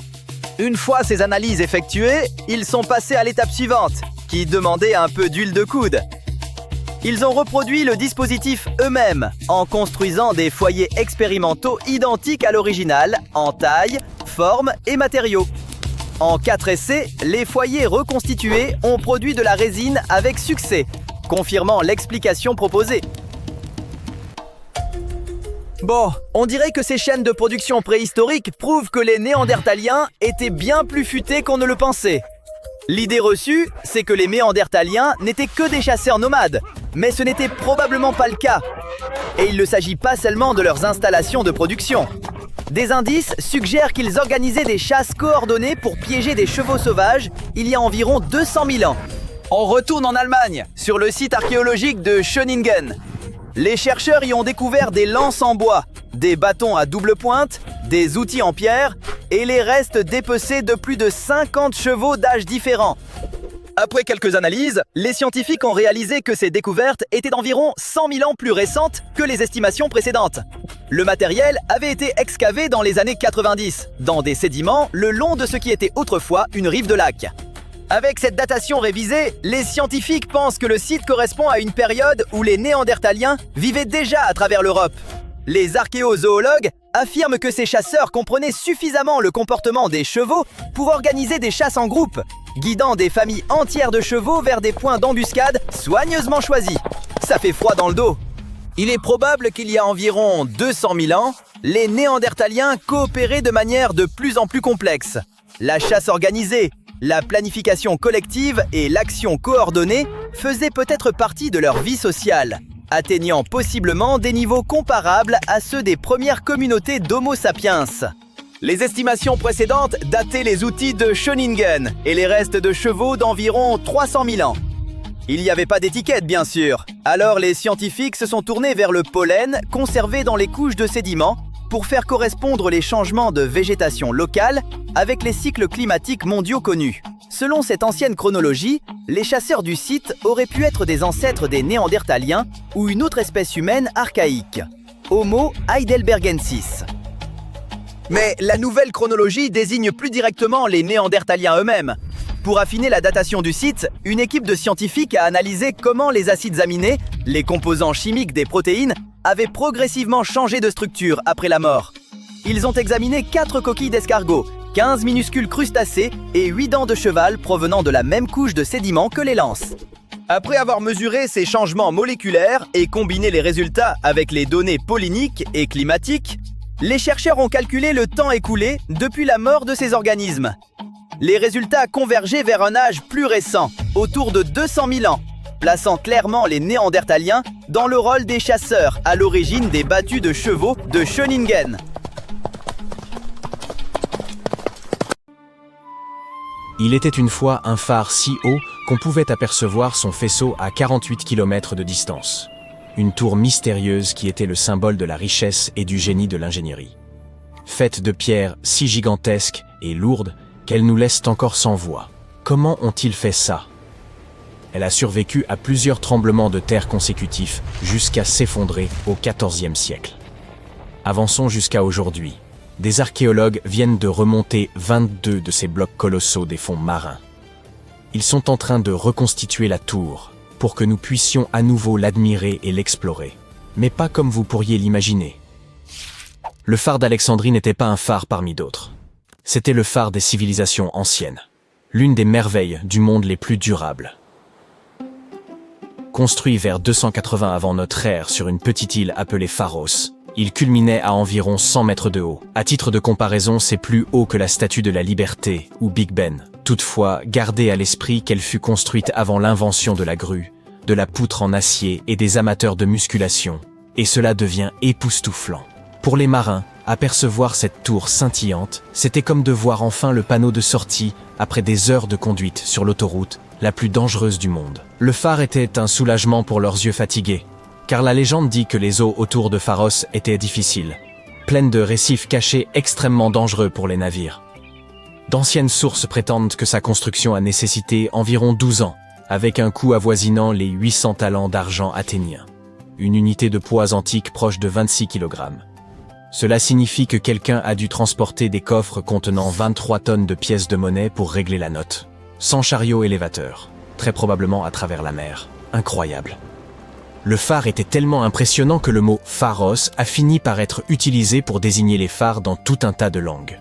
Une fois ces analyses effectuées, ils sont passés à l'étape suivante, qui demandait un peu d'huile de coude. Ils ont reproduit le dispositif eux-mêmes en construisant des foyers expérimentaux identiques à l'original en taille, forme et matériaux. En 4 essais, les foyers reconstitués ont produit de la résine avec succès, confirmant l'explication proposée. Bon, on dirait que ces chaînes de production préhistoriques prouvent que les Néandertaliens étaient bien plus futés qu'on ne le pensait. L'idée reçue, c'est que les Néandertaliens n'étaient que des chasseurs nomades, mais ce n'était probablement pas le cas. Et il ne s'agit pas seulement de leurs installations de production. Des indices suggèrent qu'ils organisaient des chasses coordonnées pour piéger des chevaux sauvages il y a environ 200 000 ans. On retourne en Allemagne, sur le site archéologique de Schöningen. Les chercheurs y ont découvert des lances en bois, des bâtons à double pointe, des outils en pierre et les restes dépecés de plus de 50 chevaux d'âges différents. Après quelques analyses, les scientifiques ont réalisé que ces découvertes étaient d'environ 100 000 ans plus récentes que les estimations précédentes. Le matériel avait été excavé dans les années 90, dans des sédiments le long de ce qui était autrefois une rive de lac. Avec cette datation révisée, les scientifiques pensent que le site correspond à une période où les Néandertaliens vivaient déjà à travers l'Europe. Les archéozoologues affirment que ces chasseurs comprenaient suffisamment le comportement des chevaux pour organiser des chasses en groupe, guidant des familles entières de chevaux vers des points d'embuscade soigneusement choisis. Ça fait froid dans le dos. Il est probable qu'il y a environ 200 000 ans, les Néandertaliens coopéraient de manière de plus en plus complexe. La chasse organisée, la planification collective et l'action coordonnée faisaient peut-être partie de leur vie sociale, atteignant possiblement des niveaux comparables à ceux des premières communautés d'Homo sapiens. Les estimations précédentes dataient les outils de Schöningen et les restes de chevaux d'environ 300 000 ans. Il n'y avait pas d'étiquette, bien sûr. Alors les scientifiques se sont tournés vers le pollen conservé dans les couches de sédiments pour faire correspondre les changements de végétation locale avec les cycles climatiques mondiaux connus. Selon cette ancienne chronologie, les chasseurs du site auraient pu être des ancêtres des Néandertaliens ou une autre espèce humaine archaïque, Homo heidelbergensis. Mais la nouvelle chronologie désigne plus directement les Néandertaliens eux-mêmes. Pour affiner la datation du site, une équipe de scientifiques a analysé comment les acides aminés, les composants chimiques des protéines, avaient progressivement changé de structure après la mort. Ils ont examiné 4 coquilles d'escargot, 15 minuscules crustacés et 8 dents de cheval provenant de la même couche de sédiments que les lances. Après avoir mesuré ces changements moléculaires et combiné les résultats avec les données polliniques et climatiques, les chercheurs ont calculé le temps écoulé depuis la mort de ces organismes. Les résultats convergeaient vers un âge plus récent, autour de 200 000 ans, plaçant clairement les Néandertaliens dans le rôle des chasseurs à l'origine des battues de chevaux de Schöningen. Il était une fois un phare si haut qu'on pouvait apercevoir son faisceau à 48 km de distance. Une tour mystérieuse qui était le symbole de la richesse et du génie de l'ingénierie. Faite de pierres si gigantesques et lourdes qu'elles nous laissent encore sans voix. Comment ont-ils fait ça? Elle a survécu à plusieurs tremblements de terre consécutifs jusqu'à s'effondrer au XIVe siècle. Avançons jusqu'à aujourd'hui. Des archéologues viennent de remonter 22 de ces blocs colossaux des fonds marins. Ils sont en train de reconstituer la tour pour que nous puissions à nouveau l'admirer et l'explorer. Mais pas comme vous pourriez l'imaginer. Le phare d'Alexandrie n'était pas un phare parmi d'autres. C'était le phare des civilisations anciennes. L'une des merveilles du monde les plus durables. Construit vers 280 avant notre ère sur une petite île appelée Pharos, il culminait à environ 100 mètres de haut. À titre de comparaison, c'est plus haut que la Statue de la Liberté, ou Big Ben. Toutefois, gardez à l'esprit qu'elle fut construite avant l'invention de la grue, de la poutre en acier et des amateurs de musculation. Et cela devient époustouflant. Pour les marins, apercevoir cette tour scintillante, c'était comme de voir enfin le panneau de sortie après des heures de conduite sur l'autoroute la plus dangereuse du monde. Le phare était un soulagement pour leurs yeux fatigués, car la légende dit que les eaux autour de Pharos étaient difficiles, pleines de récifs cachés extrêmement dangereux pour les navires. D'anciennes sources prétendent que sa construction a nécessité environ 12 ans, avec un coût avoisinant les 800 talents d'argent athéniens, une unité de poids antique proche de 26 kg. Cela signifie que quelqu'un a dû transporter des coffres contenant 23 tonnes de pièces de monnaie pour régler la note, sans chariot élévateur, très probablement à travers la mer. Incroyable. Le phare était tellement impressionnant que le mot « pharos » a fini par être utilisé pour désigner les phares dans tout un tas de langues.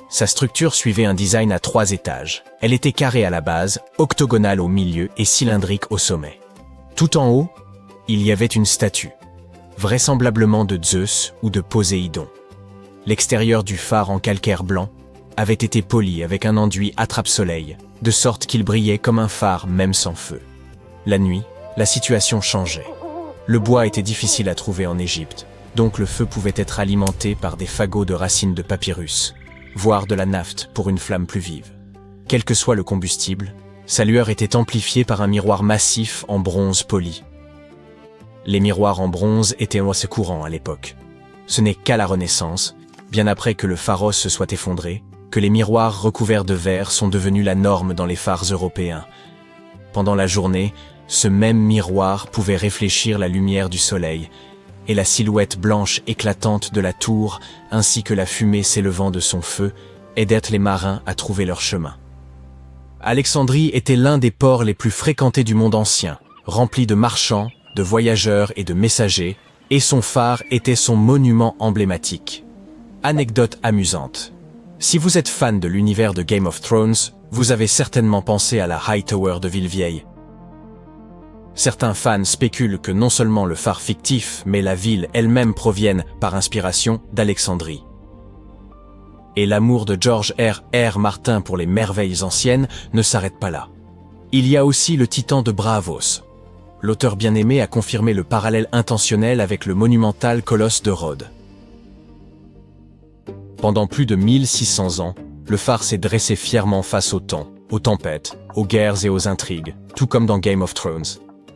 Sa structure suivait un design à 3 étages. Elle était carrée à la base, octogonale au milieu et cylindrique au sommet. Tout en haut, il y avait une statue, vraisemblablement de Zeus ou de Poséidon. L'extérieur du phare en calcaire blanc avait été poli avec un enduit attrape-soleil, de sorte qu'il brillait comme un phare même sans feu. La nuit, la situation changeait. Le bois était difficile à trouver en Égypte, donc le feu pouvait être alimenté par des fagots de racines de papyrus, voire de la naphte pour une flamme plus vive. Quel que soit le combustible, sa lueur était amplifiée par un miroir massif en bronze poli. Les miroirs en bronze étaient assez courants à l'époque. Ce n'est qu'à la Renaissance, bien après que le pharos se soit effondré, que les miroirs recouverts de verre sont devenus la norme dans les phares européens. Pendant la journée, ce même miroir pouvait réfléchir la lumière du soleil, et la silhouette blanche éclatante de la tour, ainsi que la fumée s'élevant de son feu, aidaient les marins à trouver leur chemin. Alexandrie était l'un des ports les plus fréquentés du monde ancien, rempli de marchands, de voyageurs et de messagers, et son phare était son monument emblématique. Anecdote amusante. Si vous êtes fan de l'univers de Game of Thrones, vous avez certainement pensé à la Hightower de Villevieille. Certains fans spéculent que non seulement le phare fictif, mais la ville elle-même proviennent, par inspiration, d'Alexandrie. Et l'amour de George R.R. Martin pour les merveilles anciennes ne s'arrête pas là. Il y a aussi le titan de Braavos. L'auteur bien-aimé a confirmé le parallèle intentionnel avec le monumental colosse de Rhodes. Pendant plus de 1600 ans, le phare s'est dressé fièrement face au temps, aux tempêtes, aux guerres et aux intrigues, tout comme dans Game of Thrones.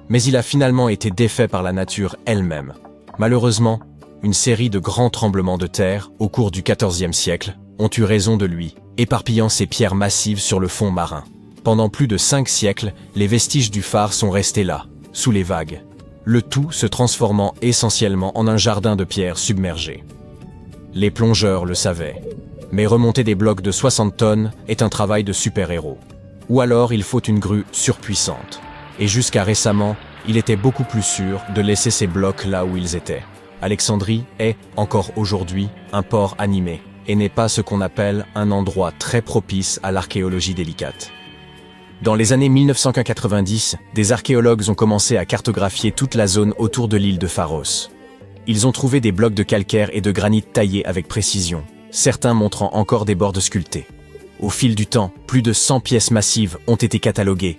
Mais il a finalement été défait par la nature elle-même. Malheureusement, une série de grands tremblements de terre, au cours du XIVe siècle, ont eu raison de lui, éparpillant ses pierres massives sur le fond marin. Pendant plus de 5 siècles, les vestiges du phare sont restés là, sous les vagues, le tout se transformant essentiellement en un jardin de pierres submergées. Les plongeurs le savaient, mais remonter des blocs de 60 tonnes est un travail de super-héros. Ou alors il faut une grue surpuissante. Et jusqu'à récemment, il était beaucoup plus sûr de laisser ces blocs là où ils étaient. Alexandrie est, encore aujourd'hui, un port animé, et n'est pas ce qu'on appelle un endroit très propice à l'archéologie délicate. Dans les années 1990, des archéologues ont commencé à cartographier toute la zone autour de l'île de Pharos. Ils ont trouvé des blocs de calcaire et de granit taillés avec précision, certains montrant encore des bords sculptés. Au fil du temps, plus de 100 pièces massives ont été cataloguées,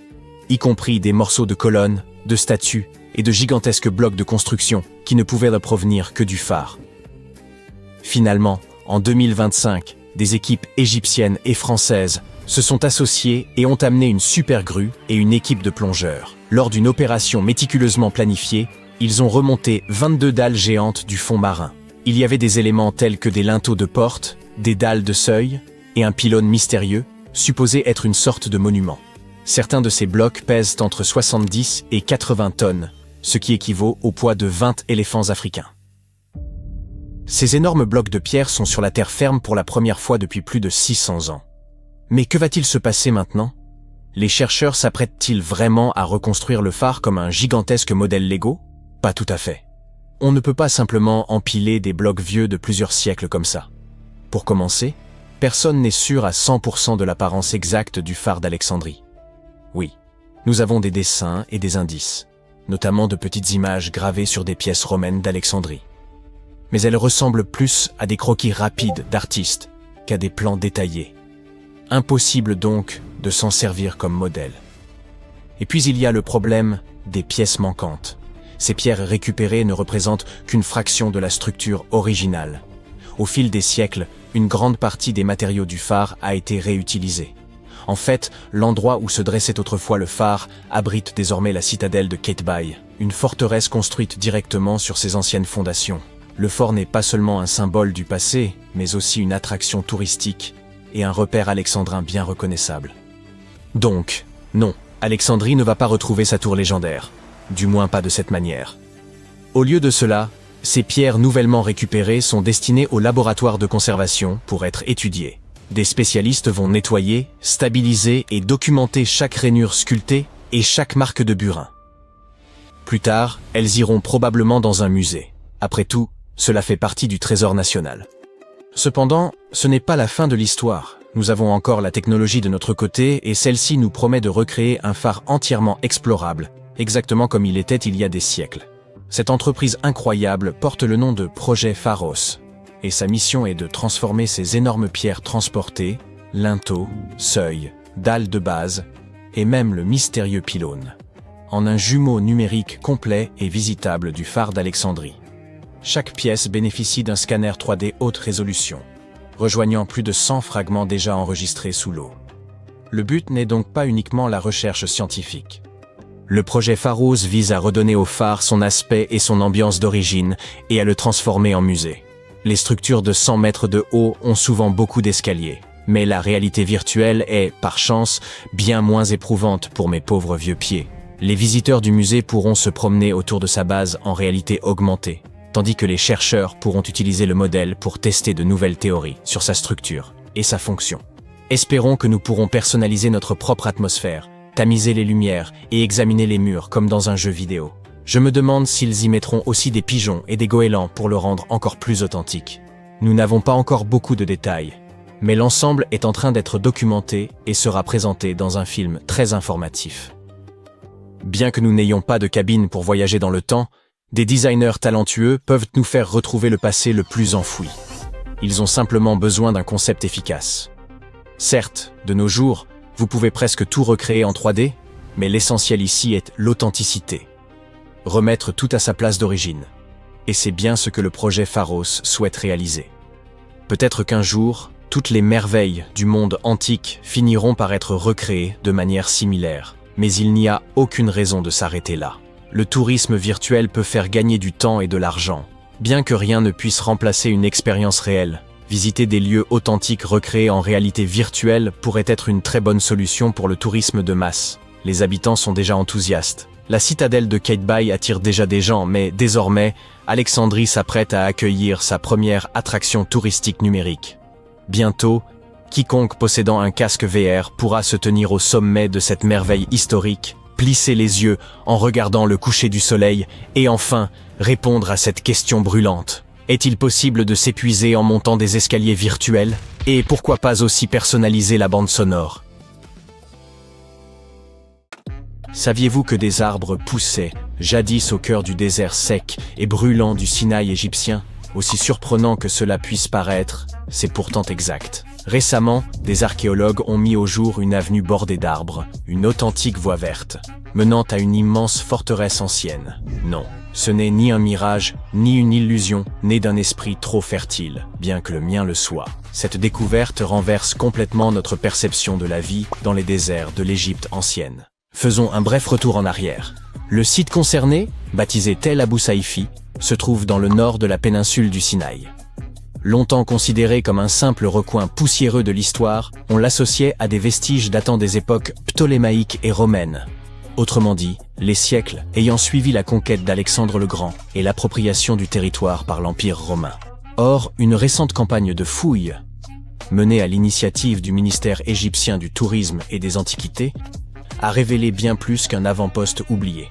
y compris des morceaux de colonnes, de statues et de gigantesques blocs de construction qui ne pouvaient provenir que du phare. Finalement, en 2025, des équipes égyptiennes et françaises se sont associées et ont amené une super grue et une équipe de plongeurs. Lors d'une opération méticuleusement planifiée, ils ont remonté 22 dalles géantes du fond marin. Il y avait des éléments tels que des linteaux de porte, des dalles de seuil et un pylône mystérieux, supposé être une sorte de monument. Certains de ces blocs pèsent entre 70 et 80 tonnes, ce qui équivaut au poids de 20 éléphants africains. Ces énormes blocs de pierre sont sur la terre ferme pour la première fois depuis plus de 600 ans. Mais que va-t-il se passer maintenant? Les chercheurs s'apprêtent-ils vraiment à reconstruire le phare comme un gigantesque modèle Lego? Pas tout à fait. On ne peut pas simplement empiler des blocs vieux de plusieurs siècles comme ça. Pour commencer, personne n'est sûr à 100% de l'apparence exacte du phare d'Alexandrie. Oui, nous avons des dessins et des indices, notamment de petites images gravées sur des pièces romaines d'Alexandrie. Mais elles ressemblent plus à des croquis rapides d'artistes qu'à des plans détaillés. Impossible donc de s'en servir comme modèle. Et puis il y a le problème des pièces manquantes. Ces pierres récupérées ne représentent qu'une fraction de la structure originale. Au fil des siècles, une grande partie des matériaux du phare a été réutilisée. En fait, l'endroit où se dressait autrefois le phare abrite désormais la citadelle de Qaitbay, une forteresse construite directement sur ses anciennes fondations. Le fort n'est pas seulement un symbole du passé, mais aussi une attraction touristique et un repère alexandrin bien reconnaissable. Donc, non, Alexandrie ne va pas retrouver sa tour légendaire, du moins pas de cette manière. Au lieu de cela, ces pierres nouvellement récupérées sont destinées au laboratoire de conservation pour être étudiées. Des spécialistes vont nettoyer, stabiliser et documenter chaque rainure sculptée et chaque marque de burin. Plus tard, elles iront probablement dans un musée. Après tout, cela fait partie du trésor national. Cependant, ce n'est pas la fin de l'histoire. Nous avons encore la technologie de notre côté et celle-ci nous promet de recréer un phare entièrement explorable, exactement comme il était il y a des siècles. Cette entreprise incroyable porte le nom de Projet Pharos, et sa mission est de transformer ces énormes pierres transportées, linteaux, seuils, dalles de base, et même le mystérieux pylône, en un jumeau numérique complet et visitable du phare d'Alexandrie. Chaque pièce bénéficie d'un scanner 3D haute résolution, rejoignant plus de 100 fragments déjà enregistrés sous l'eau. Le but n'est donc pas uniquement la recherche scientifique. Le projet Pharos vise à redonner au phare son aspect et son ambiance d'origine et à le transformer en musée. Les structures de 100 mètres de haut ont souvent beaucoup d'escaliers, mais la réalité virtuelle est, par chance, bien moins éprouvante pour mes pauvres vieux pieds. Les visiteurs du musée pourront se promener autour de sa base en réalité augmentée, tandis que les chercheurs pourront utiliser le modèle pour tester de nouvelles théories sur sa structure et sa fonction. Espérons que nous pourrons personnaliser notre propre atmosphère, tamiser les lumières et examiner les murs comme dans un jeu vidéo. Je me demande s'ils y mettront aussi des pigeons et des goélands pour le rendre encore plus authentique. Nous n'avons pas encore beaucoup de détails, mais l'ensemble est en train d'être documenté et sera présenté dans un film très informatif. Bien que nous n'ayons pas de cabine pour voyager dans le temps, des designers talentueux peuvent nous faire retrouver le passé le plus enfoui. Ils ont simplement besoin d'un concept efficace. Certes, de nos jours, vous pouvez presque tout recréer en 3D, mais l'essentiel ici est l'authenticité. Remettre tout à sa place d'origine. Et c'est bien ce que le projet Pharos souhaite réaliser. Peut-être qu'un jour, toutes les merveilles du monde antique finiront par être recréées de manière similaire, mais il n'y a aucune raison de s'arrêter là. Le tourisme virtuel peut faire gagner du temps et de l'argent. Bien que rien ne puisse remplacer une expérience réelle, visiter des lieux authentiques recréés en réalité virtuelle pourrait être une très bonne solution pour le tourisme de masse. Les habitants sont déjà enthousiastes. La citadelle de Kate-Bay attire déjà des gens, mais désormais, Alexandrie s'apprête à accueillir sa première attraction touristique numérique. Bientôt, quiconque possédant un casque VR pourra se tenir au sommet de cette merveille historique, plisser les yeux en regardant le coucher du soleil et enfin répondre à cette question brûlante. Est-il possible de s'épuiser en montant des escaliers virtuels? Et pourquoi pas aussi personnaliser la bande sonore? Saviez-vous que des arbres poussaient, jadis au cœur du désert sec et brûlant du Sinaï égyptien? Aussi surprenant que cela puisse paraître, c'est pourtant exact. Récemment, des archéologues ont mis au jour une avenue bordée d'arbres, une authentique voie verte, menant à une immense forteresse ancienne. Non, ce n'est ni un mirage, ni une illusion, née d'un esprit trop fertile, bien que le mien le soit. Cette découverte renverse complètement notre perception de la vie dans les déserts de l'Égypte ancienne. Faisons un bref retour en arrière. Le site concerné, baptisé Tel Abou Saifi, se trouve dans le nord de la péninsule du Sinaï. Longtemps considéré comme un simple recoin poussiéreux de l'histoire, on l'associait à des vestiges datant des époques ptolémaïques et romaines. Autrement dit, les siècles ayant suivi la conquête d'Alexandre le Grand et l'appropriation du territoire par l'Empire romain. Or, une récente campagne de fouilles, menée à l'initiative du ministère égyptien du Tourisme et des Antiquités, a révélé bien plus qu'un avant-poste oublié.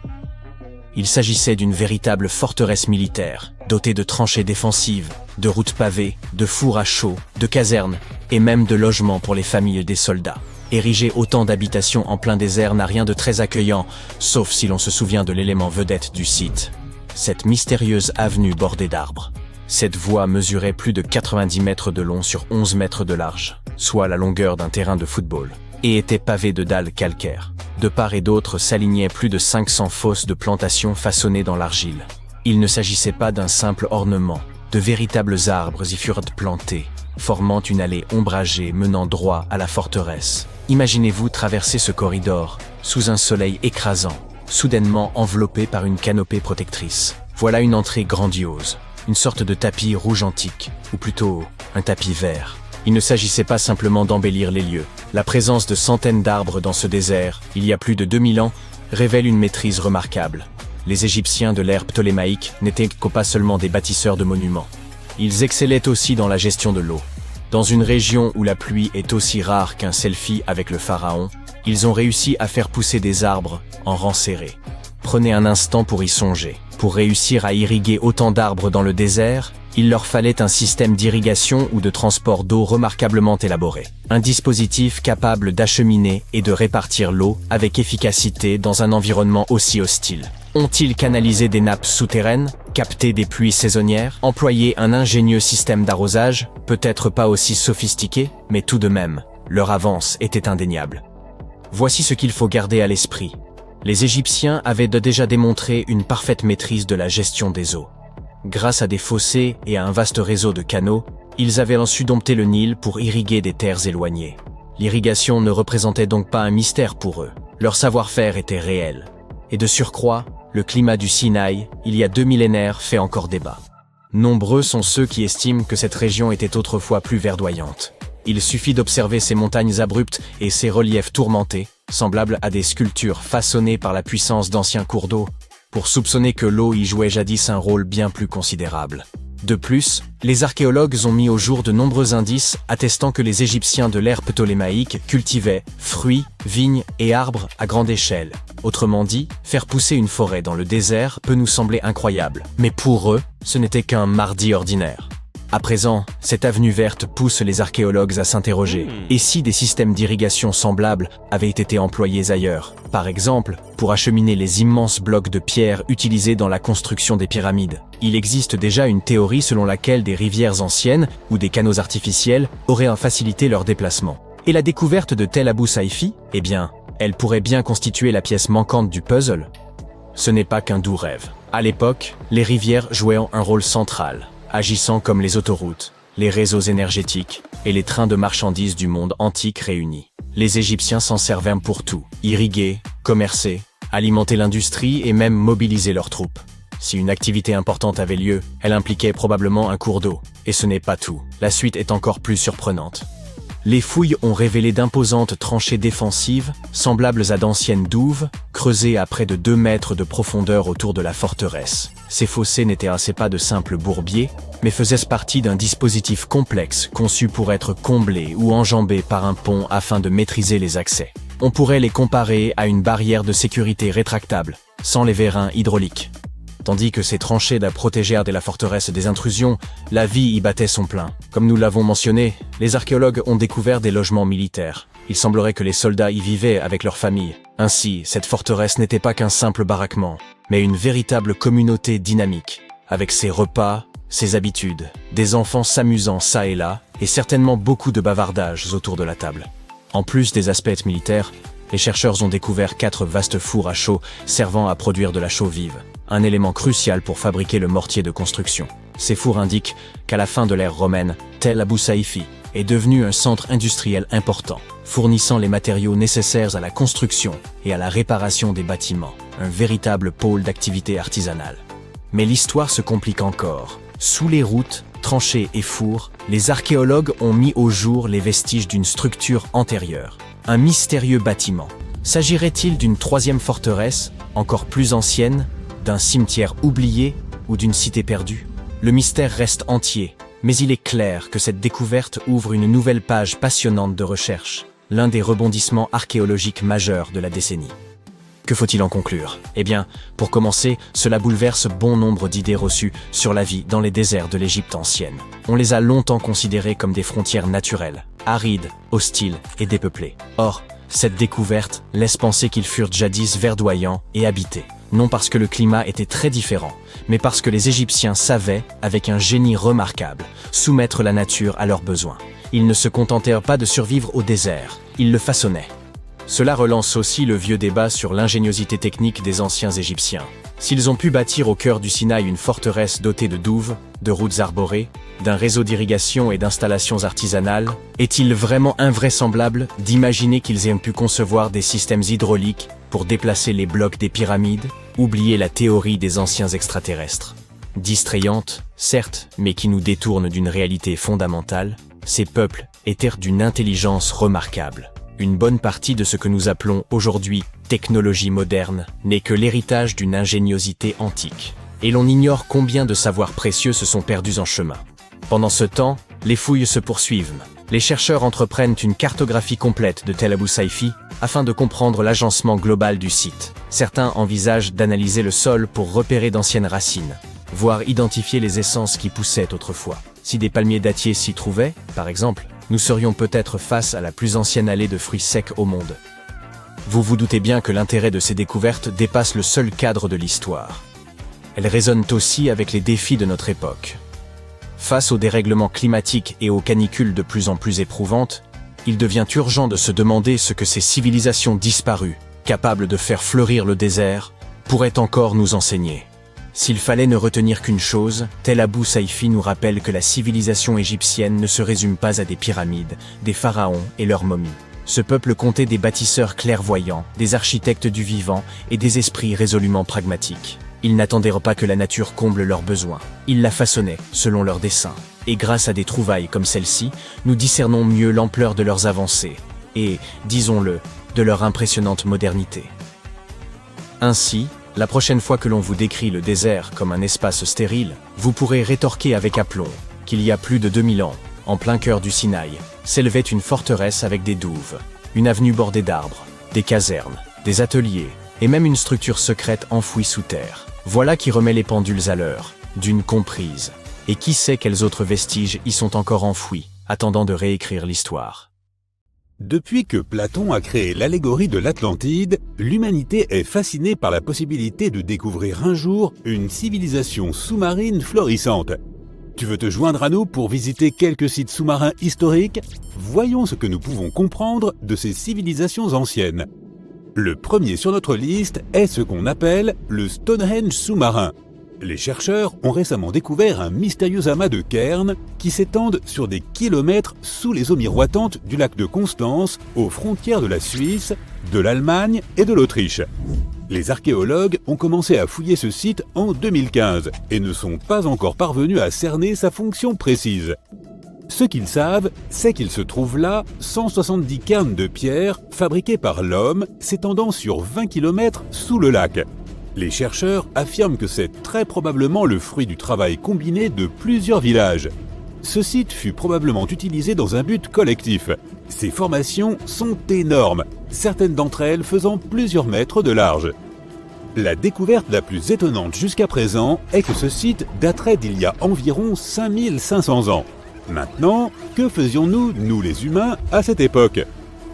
Il s'agissait d'une véritable forteresse militaire, dotée de tranchées défensives, de routes pavées, de fours à chaux, de casernes, et même de logements pour les familles des soldats. Ériger autant d'habitations en plein désert n'a rien de très accueillant, sauf si l'on se souvient de l'élément vedette du site. Cette mystérieuse avenue bordée d'arbres. Cette voie mesurait plus de 90 mètres de long sur 11 mètres de large, soit la longueur d'un terrain de football, et était pavée de dalles calcaires. De part et d'autre s'alignaient plus de 500 fosses de plantations façonnées dans l'argile. Il ne s'agissait pas d'un simple ornement. De véritables arbres y furent plantés, formant une allée ombragée menant droit à la forteresse. Imaginez-vous traverser ce corridor, sous un soleil écrasant, soudainement enveloppé par une canopée protectrice. Voilà une entrée grandiose, une sorte de tapis rouge antique, ou plutôt un tapis vert. Il ne s'agissait pas simplement d'embellir les lieux. La présence de centaines d'arbres dans ce désert, il y a plus de 2000 ans, révèle une maîtrise remarquable. Les Égyptiens de l'ère ptolémaïque n'étaient pas seulement des bâtisseurs de monuments. Ils excellaient aussi dans la gestion de l'eau. Dans une région où la pluie est aussi rare qu'un selfie avec le pharaon, ils ont réussi à faire pousser des arbres en rang serré. Prenez un instant pour y songer. Pour réussir à irriguer autant d'arbres dans le désert, il leur fallait un système d'irrigation ou de transport d'eau remarquablement élaboré. Un dispositif capable d'acheminer et de répartir l'eau avec efficacité dans un environnement aussi hostile. Ont-ils canalisé des nappes souterraines, capté des pluies saisonnières, employé un ingénieux système d'arrosage, peut-être pas aussi sophistiqué, mais tout de même, leur avance était indéniable. Voici ce qu'il faut garder à l'esprit. Les Égyptiens avaient déjà démontré une parfaite maîtrise de la gestion des eaux. Grâce à des fossés et à un vaste réseau de canaux, ils avaient su dompter le Nil pour irriguer des terres éloignées. L'irrigation ne représentait donc pas un mystère pour eux. Leur savoir-faire était réel. Et de surcroît, le climat du Sinaï, il y a 2 millénaires, fait encore débat. Nombreux sont ceux qui estiment que cette région était autrefois plus verdoyante. Il suffit d'observer ces montagnes abruptes et ces reliefs tourmentés, semblables à des sculptures façonnées par la puissance d'anciens cours d'eau, pour soupçonner que l'eau y jouait jadis un rôle bien plus considérable. De plus, les archéologues ont mis au jour de nombreux indices attestant que les Égyptiens de l'ère ptolémaïque cultivaient fruits, vignes et arbres à grande échelle. Autrement dit, faire pousser une forêt dans le désert peut nous sembler incroyable, mais pour eux, ce n'était qu'un mardi ordinaire. À présent, cette avenue verte pousse les archéologues à s'interroger. Et si des systèmes d'irrigation semblables avaient été employés ailleurs? Par exemple, pour acheminer les immenses blocs de pierre utilisés dans la construction des pyramides. Il existe déjà une théorie selon laquelle des rivières anciennes ou des canaux artificiels auraient facilité leur déplacement. Et la découverte de Tel Abou Saifi? Eh bien, elle pourrait bien constituer la pièce manquante du puzzle. Ce n'est pas qu'un doux rêve. À l'époque, les rivières jouaient un rôle central, agissant comme les autoroutes, les réseaux énergétiques et les trains de marchandises du monde antique réunis. Les Égyptiens s'en servaient pour tout, irriguer, commercer, alimenter l'industrie et même mobiliser leurs troupes. Si une activité importante avait lieu, elle impliquait probablement un cours d'eau. Et ce n'est pas tout, la suite est encore plus surprenante. Les fouilles ont révélé d'imposantes tranchées défensives, semblables à d'anciennes douves, creusées à près de 2 mètres de profondeur autour de la forteresse. Ces fossés n'étaient pas de simples bourbiers, mais faisaient partie d'un dispositif complexe conçu pour être comblé ou enjambé par un pont afin de maîtriser les accès. On pourrait les comparer à une barrière de sécurité rétractable, sans les vérins hydrauliques. Tandis que ces tranchées protégèrent de la forteresse des intrusions, la vie y battait son plein. Comme nous l'avons mentionné, les archéologues ont découvert des logements militaires. Il semblerait que les soldats y vivaient avec leurs familles. Ainsi, cette forteresse n'était pas qu'un simple baraquement, mais une véritable communauté dynamique, avec ses repas, ses habitudes, des enfants s'amusant ça et là, et certainement beaucoup de bavardages autour de la table. En plus des aspects militaires, les chercheurs ont découvert 4 vastes fours à chaux servant à produire de la chaux vive, un élément crucial pour fabriquer le mortier de construction. Ces fours indiquent qu'à la fin de l'ère romaine, Tel Abou Saifi est devenu un centre industriel important, fournissant les matériaux nécessaires à la construction et à la réparation des bâtiments, un véritable pôle d'activité artisanale. Mais l'histoire se complique encore. Sous les routes, tranchées et fours, les archéologues ont mis au jour les vestiges d'une structure antérieure, un mystérieux bâtiment. S'agirait-il d'une 3e forteresse, encore plus ancienne, d'un cimetière oublié ou d'une cité perdue? Le mystère reste entier, mais il est clair que cette découverte ouvre une nouvelle page passionnante de recherche, l'un des rebondissements archéologiques majeurs de la décennie. Que faut-il en conclure? Eh bien, pour commencer, cela bouleverse bon nombre d'idées reçues sur la vie dans les déserts de l'Égypte ancienne. On les a longtemps considérés comme des frontières naturelles, arides, hostiles et dépeuplées. Or, cette découverte laisse penser qu'ils furent jadis verdoyants et habités. Non parce que le climat était très différent, mais parce que les Égyptiens savaient, avec un génie remarquable, soumettre la nature à leurs besoins. Ils ne se contentèrent pas de survivre au désert, ils le façonnaient. Cela relance aussi le vieux débat sur l'ingéniosité technique des anciens Égyptiens. S'ils ont pu bâtir au cœur du Sinaï une forteresse dotée de douves, de routes arborées, d'un réseau d'irrigation et d'installations artisanales, est-il vraiment invraisemblable d'imaginer qu'ils aient pu concevoir des systèmes hydrauliques pour déplacer les blocs des pyramides? Oublier la théorie des anciens extraterrestres. Distrayante, certes, mais qui nous détourne d'une réalité fondamentale, ces peuples étaient d'une intelligence remarquable. Une bonne partie de ce que nous appelons aujourd'hui technologie moderne n'est que l'héritage d'une ingéniosité antique. Et l'on ignore combien de savoirs précieux se sont perdus en chemin. Pendant ce temps, les fouilles se poursuivent. Les chercheurs entreprennent une cartographie complète de Tel Abou Saifi afin de comprendre l'agencement global du site. Certains envisagent d'analyser le sol pour repérer d'anciennes racines, voire identifier les essences qui poussaient autrefois. Si des palmiers dattiers s'y trouvaient, par exemple, nous serions peut-être face à la plus ancienne allée de fruits secs au monde. Vous vous doutez bien que l'intérêt de ces découvertes dépasse le seul cadre de l'histoire. Elles résonnent aussi avec les défis de notre époque. Face aux dérèglements climatiques et aux canicules de plus en plus éprouvantes, il devient urgent de se demander ce que ces civilisations disparues, capables de faire fleurir le désert, pourraient encore nous enseigner. S'il fallait ne retenir qu'une chose, Tel Abou Saifi nous rappelle que la civilisation égyptienne ne se résume pas à des pyramides, des pharaons et leurs momies. Ce peuple comptait des bâtisseurs clairvoyants, des architectes du vivant et des esprits résolument pragmatiques. Ils n'attendaient pas que la nature comble leurs besoins. Ils la façonnaient selon leurs desseins. Et grâce à des trouvailles comme celle-ci, nous discernons mieux l'ampleur de leurs avancées et, disons-le, de leur impressionnante modernité. Ainsi, la prochaine fois que l'on vous décrit le désert comme un espace stérile, vous pourrez rétorquer avec aplomb qu'il y a plus de 2000 ans, en plein cœur du Sinaï, s'élevait une forteresse avec des douves, une avenue bordée d'arbres, des casernes, des ateliers, et même une structure secrète enfouie sous terre. Voilà qui remet les pendules à l'heure, d'une comprise. Et qui sait quels autres vestiges y sont encore enfouis, attendant de réécrire l'histoire. Depuis que Platon a créé l'allégorie de l'Atlantide, l'humanité est fascinée par la possibilité de découvrir un jour une civilisation sous-marine florissante. Tu veux te joindre à nous pour visiter quelques sites sous-marins historiques? Voyons ce que nous pouvons comprendre de ces civilisations anciennes. Le premier sur notre liste est ce qu'on appelle le Stonehenge sous-marin. Les chercheurs ont récemment découvert un mystérieux amas de cairns qui s'étendent sur des kilomètres sous les eaux miroitantes du lac de Constance, aux frontières de la Suisse, de l'Allemagne et de l'Autriche. Les archéologues ont commencé à fouiller ce site en 2015 et ne sont pas encore parvenus à cerner sa fonction précise. Ce qu'ils savent, c'est qu'il se trouve là 170 cairns de pierre fabriqués par l'homme s'étendant sur 20 km sous le lac. Les chercheurs affirment que c'est très probablement le fruit du travail combiné de plusieurs villages. Ce site fut probablement utilisé dans un but collectif. Ces formations sont énormes, certaines d'entre elles faisant plusieurs mètres de large. La découverte la plus étonnante jusqu'à présent est que ce site daterait d'il y a environ 5500 ans. Maintenant, que faisions-nous, nous les humains, à cette époque?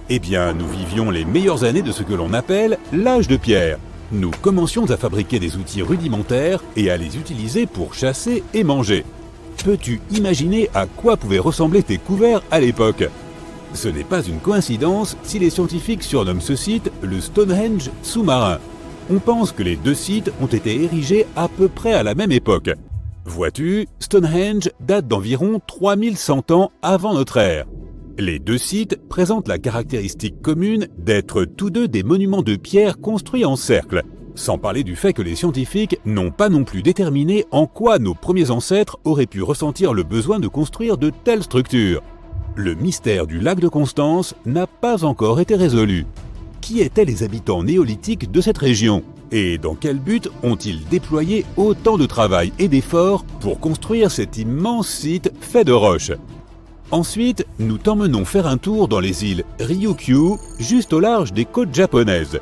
Eh bien, nous vivions les meilleures années de ce que l'on appelle l'âge de pierre. Nous commencions à fabriquer des outils rudimentaires et à les utiliser pour chasser et manger. Peux-tu imaginer à quoi pouvaient ressembler tes couverts à l'époque? Ce n'est pas une coïncidence si les scientifiques surnomment ce site le Stonehenge sous-marin. On pense que les deux sites ont été érigés à peu près à la même époque. Vois-tu, Stonehenge date d'environ 3100 ans avant notre ère. Les deux sites présentent la caractéristique commune d'être tous deux des monuments de pierre construits en cercle, sans parler du fait que les scientifiques n'ont pas non plus déterminé en quoi nos premiers ancêtres auraient pu ressentir le besoin de construire de telles structures. Le mystère du lac de Constance n'a pas encore été résolu. Qui étaient les habitants néolithiques de cette région? Et dans quel but ont-ils déployé autant de travail et d'efforts pour construire cet immense site fait de roches? Ensuite, nous t'emmenons faire un tour dans les îles Ryukyu, juste au large des côtes japonaises.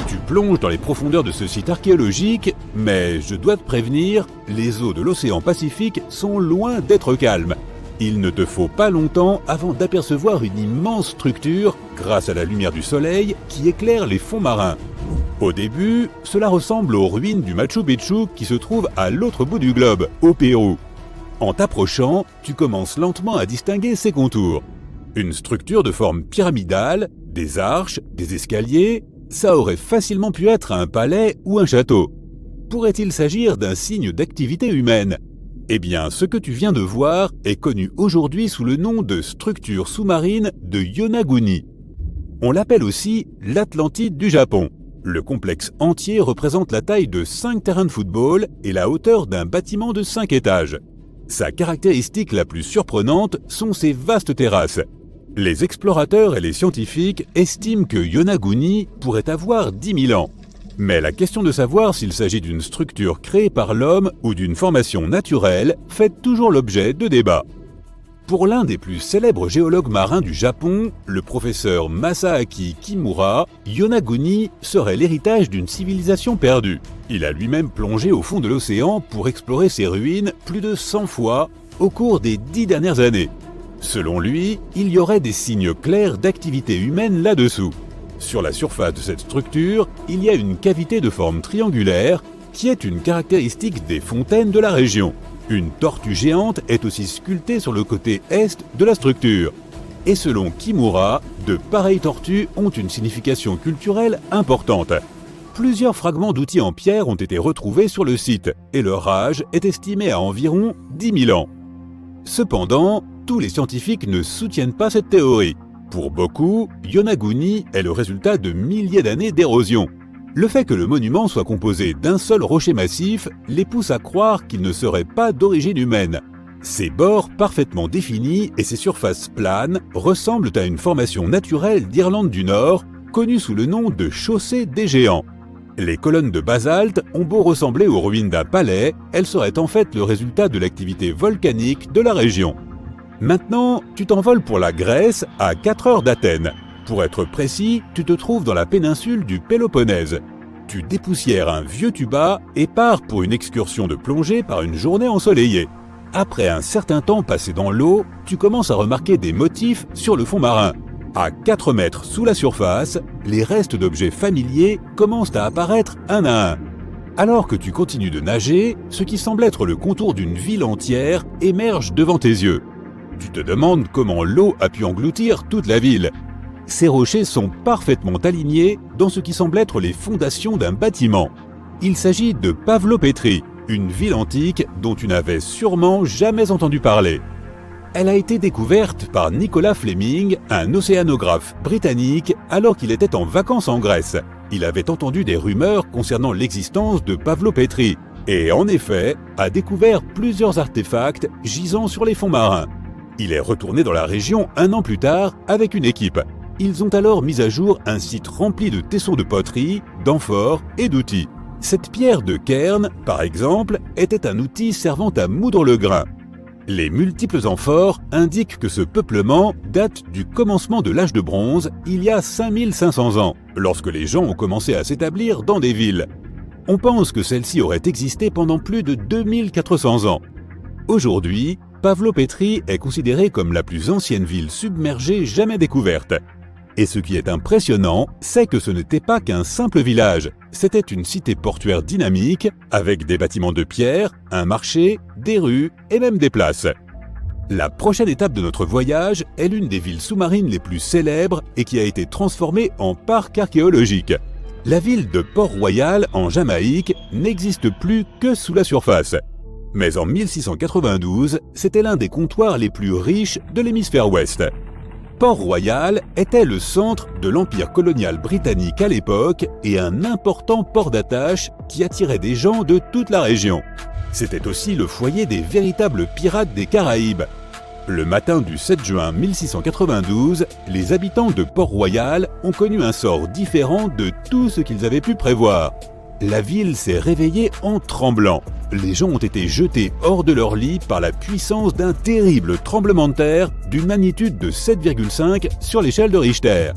Tu plonges dans les profondeurs de ce site archéologique, mais je dois te prévenir, les eaux de l'océan Pacifique sont loin d'être calmes. Il ne te faut pas longtemps avant d'apercevoir une immense structure, grâce à la lumière du soleil, qui éclaire les fonds marins. Au début, cela ressemble aux ruines du Machu Picchu qui se trouve à l'autre bout du globe, au Pérou. En t'approchant, tu commences lentement à distinguer ses contours. Une structure de forme pyramidale, des arches, des escaliers, ça aurait facilement pu être un palais ou un château. Pourrait-il s'agir d'un signe d'activité humaine? Eh bien, ce que tu viens de voir est connu aujourd'hui sous le nom de structure sous-marine de Yonaguni. On l'appelle aussi l'Atlantide du Japon. Le complexe entier représente la taille de 5 terrains de football et la hauteur d'un bâtiment de 5 étages. Sa caractéristique la plus surprenante sont ses vastes terrasses. Les explorateurs et les scientifiques estiment que Yonaguni pourrait avoir 10 000 ans. Mais la question de savoir s'il s'agit d'une structure créée par l'homme ou d'une formation naturelle fait toujours l'objet de débats. Pour l'un des plus célèbres géologues marins du Japon, le professeur Masaaki Kimura, Yonaguni serait l'héritage d'une civilisation perdue. Il a lui-même plongé au fond de l'océan pour explorer ses ruines plus de 100 fois au cours des 10 dernières années. Selon lui, il y aurait des signes clairs d'activité humaine là-dessous. Sur la surface de cette structure, il y a une cavité de forme triangulaire qui est une caractéristique des fontaines de la région. Une tortue géante est aussi sculptée sur le côté est de la structure. Et selon Kimura, de pareilles tortues ont une signification culturelle importante. Plusieurs fragments d'outils en pierre ont été retrouvés sur le site et leur âge est estimé à environ 10 000 ans. Cependant, tous les scientifiques ne soutiennent pas cette théorie. Pour beaucoup, Yonaguni est le résultat de milliers d'années d'érosion. Le fait que le monument soit composé d'un seul rocher massif les pousse à croire qu'il ne serait pas d'origine humaine. Ses bords parfaitement définis et ses surfaces planes ressemblent à une formation naturelle d'Irlande du Nord, connue sous le nom de chaussée des géants. Les colonnes de basalte ont beau ressembler aux ruines d'un palais, elles seraient en fait le résultat de l'activité volcanique de la région. Maintenant, tu t'envoles pour la Grèce à 4 heures d'Athènes. Pour être précis, tu te trouves dans la péninsule du Péloponnèse. Tu dépoussières un vieux tuba et pars pour une excursion de plongée par une journée ensoleillée. Après un certain temps passé dans l'eau, tu commences à remarquer des motifs sur le fond marin. À 4 mètres sous la surface, les restes d'objets familiers commencent à apparaître un à un. Alors que tu continues de nager, ce qui semble être le contour d'une ville entière émerge devant tes yeux. Tu te demandes comment l'eau a pu engloutir toute la ville. Ces rochers sont parfaitement alignés dans ce qui semble être les fondations d'un bâtiment. Il s'agit de Pavlopétrie, une ville antique dont tu n'avais sûrement jamais entendu parler. Elle a été découverte par Nicolas Fleming, un océanographe britannique, alors qu'il était en vacances en Grèce. Il avait entendu des rumeurs concernant l'existence de Pavlopétrie et, en effet, a découvert plusieurs artefacts gisant sur les fonds marins. Il est retourné dans la région 1 an plus tard avec une équipe. Ils ont alors mis à jour un site rempli de tessons de poterie, d'amphores et d'outils. Cette pierre de cairn, par exemple, était un outil servant à moudre le grain. Les multiples amphores indiquent que ce peuplement date du commencement de l'âge de bronze, il y a 5500 ans, lorsque les gens ont commencé à s'établir dans des villes. On pense que celle-ci aurait existé pendant plus de 2400 ans. Aujourd'hui, Pavlopétrie est considérée comme la plus ancienne ville submergée jamais découverte. Et ce qui est impressionnant, c'est que ce n'était pas qu'un simple village, c'était une cité portuaire dynamique, avec des bâtiments de pierre, un marché, des rues et même des places. La prochaine étape de notre voyage est l'une des villes sous-marines les plus célèbres et qui a été transformée en parc archéologique. La ville de Port-Royal, en Jamaïque, n'existe plus que sous la surface. Mais en 1692, c'était l'un des comptoirs les plus riches de l'hémisphère ouest. Port-Royal était le centre de l'empire colonial britannique à l'époque et un important port d'attache qui attirait des gens de toute la région. C'était aussi le foyer des véritables pirates des Caraïbes. Le matin du 7 juin 1692, les habitants de Port-Royal ont connu un sort différent de tout ce qu'ils avaient pu prévoir. La ville s'est réveillée en tremblant. Les gens ont été jetés hors de leur lit par la puissance d'un terrible tremblement de terre d'une magnitude de 7,5 sur l'échelle de Richter.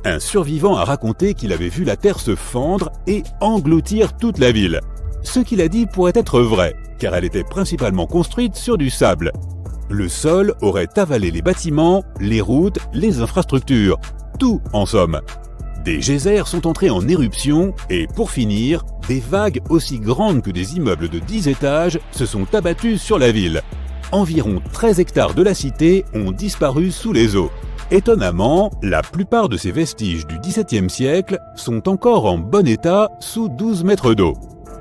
Un survivant a raconté qu'il avait vu la terre se fendre et engloutir toute la ville. Ce qu'il a dit pourrait être vrai, car elle était principalement construite sur du sable. Le sol aurait avalé les bâtiments, les routes, les infrastructures, tout en somme. Des geysers sont entrés en éruption et, pour finir, des vagues aussi grandes que des immeubles de 10 étages se sont abattus sur la ville. Environ 13 hectares de la cité ont disparu sous les eaux. Étonnamment, la plupart de ces vestiges du XVIIe siècle sont encore en bon état sous 12 mètres d'eau.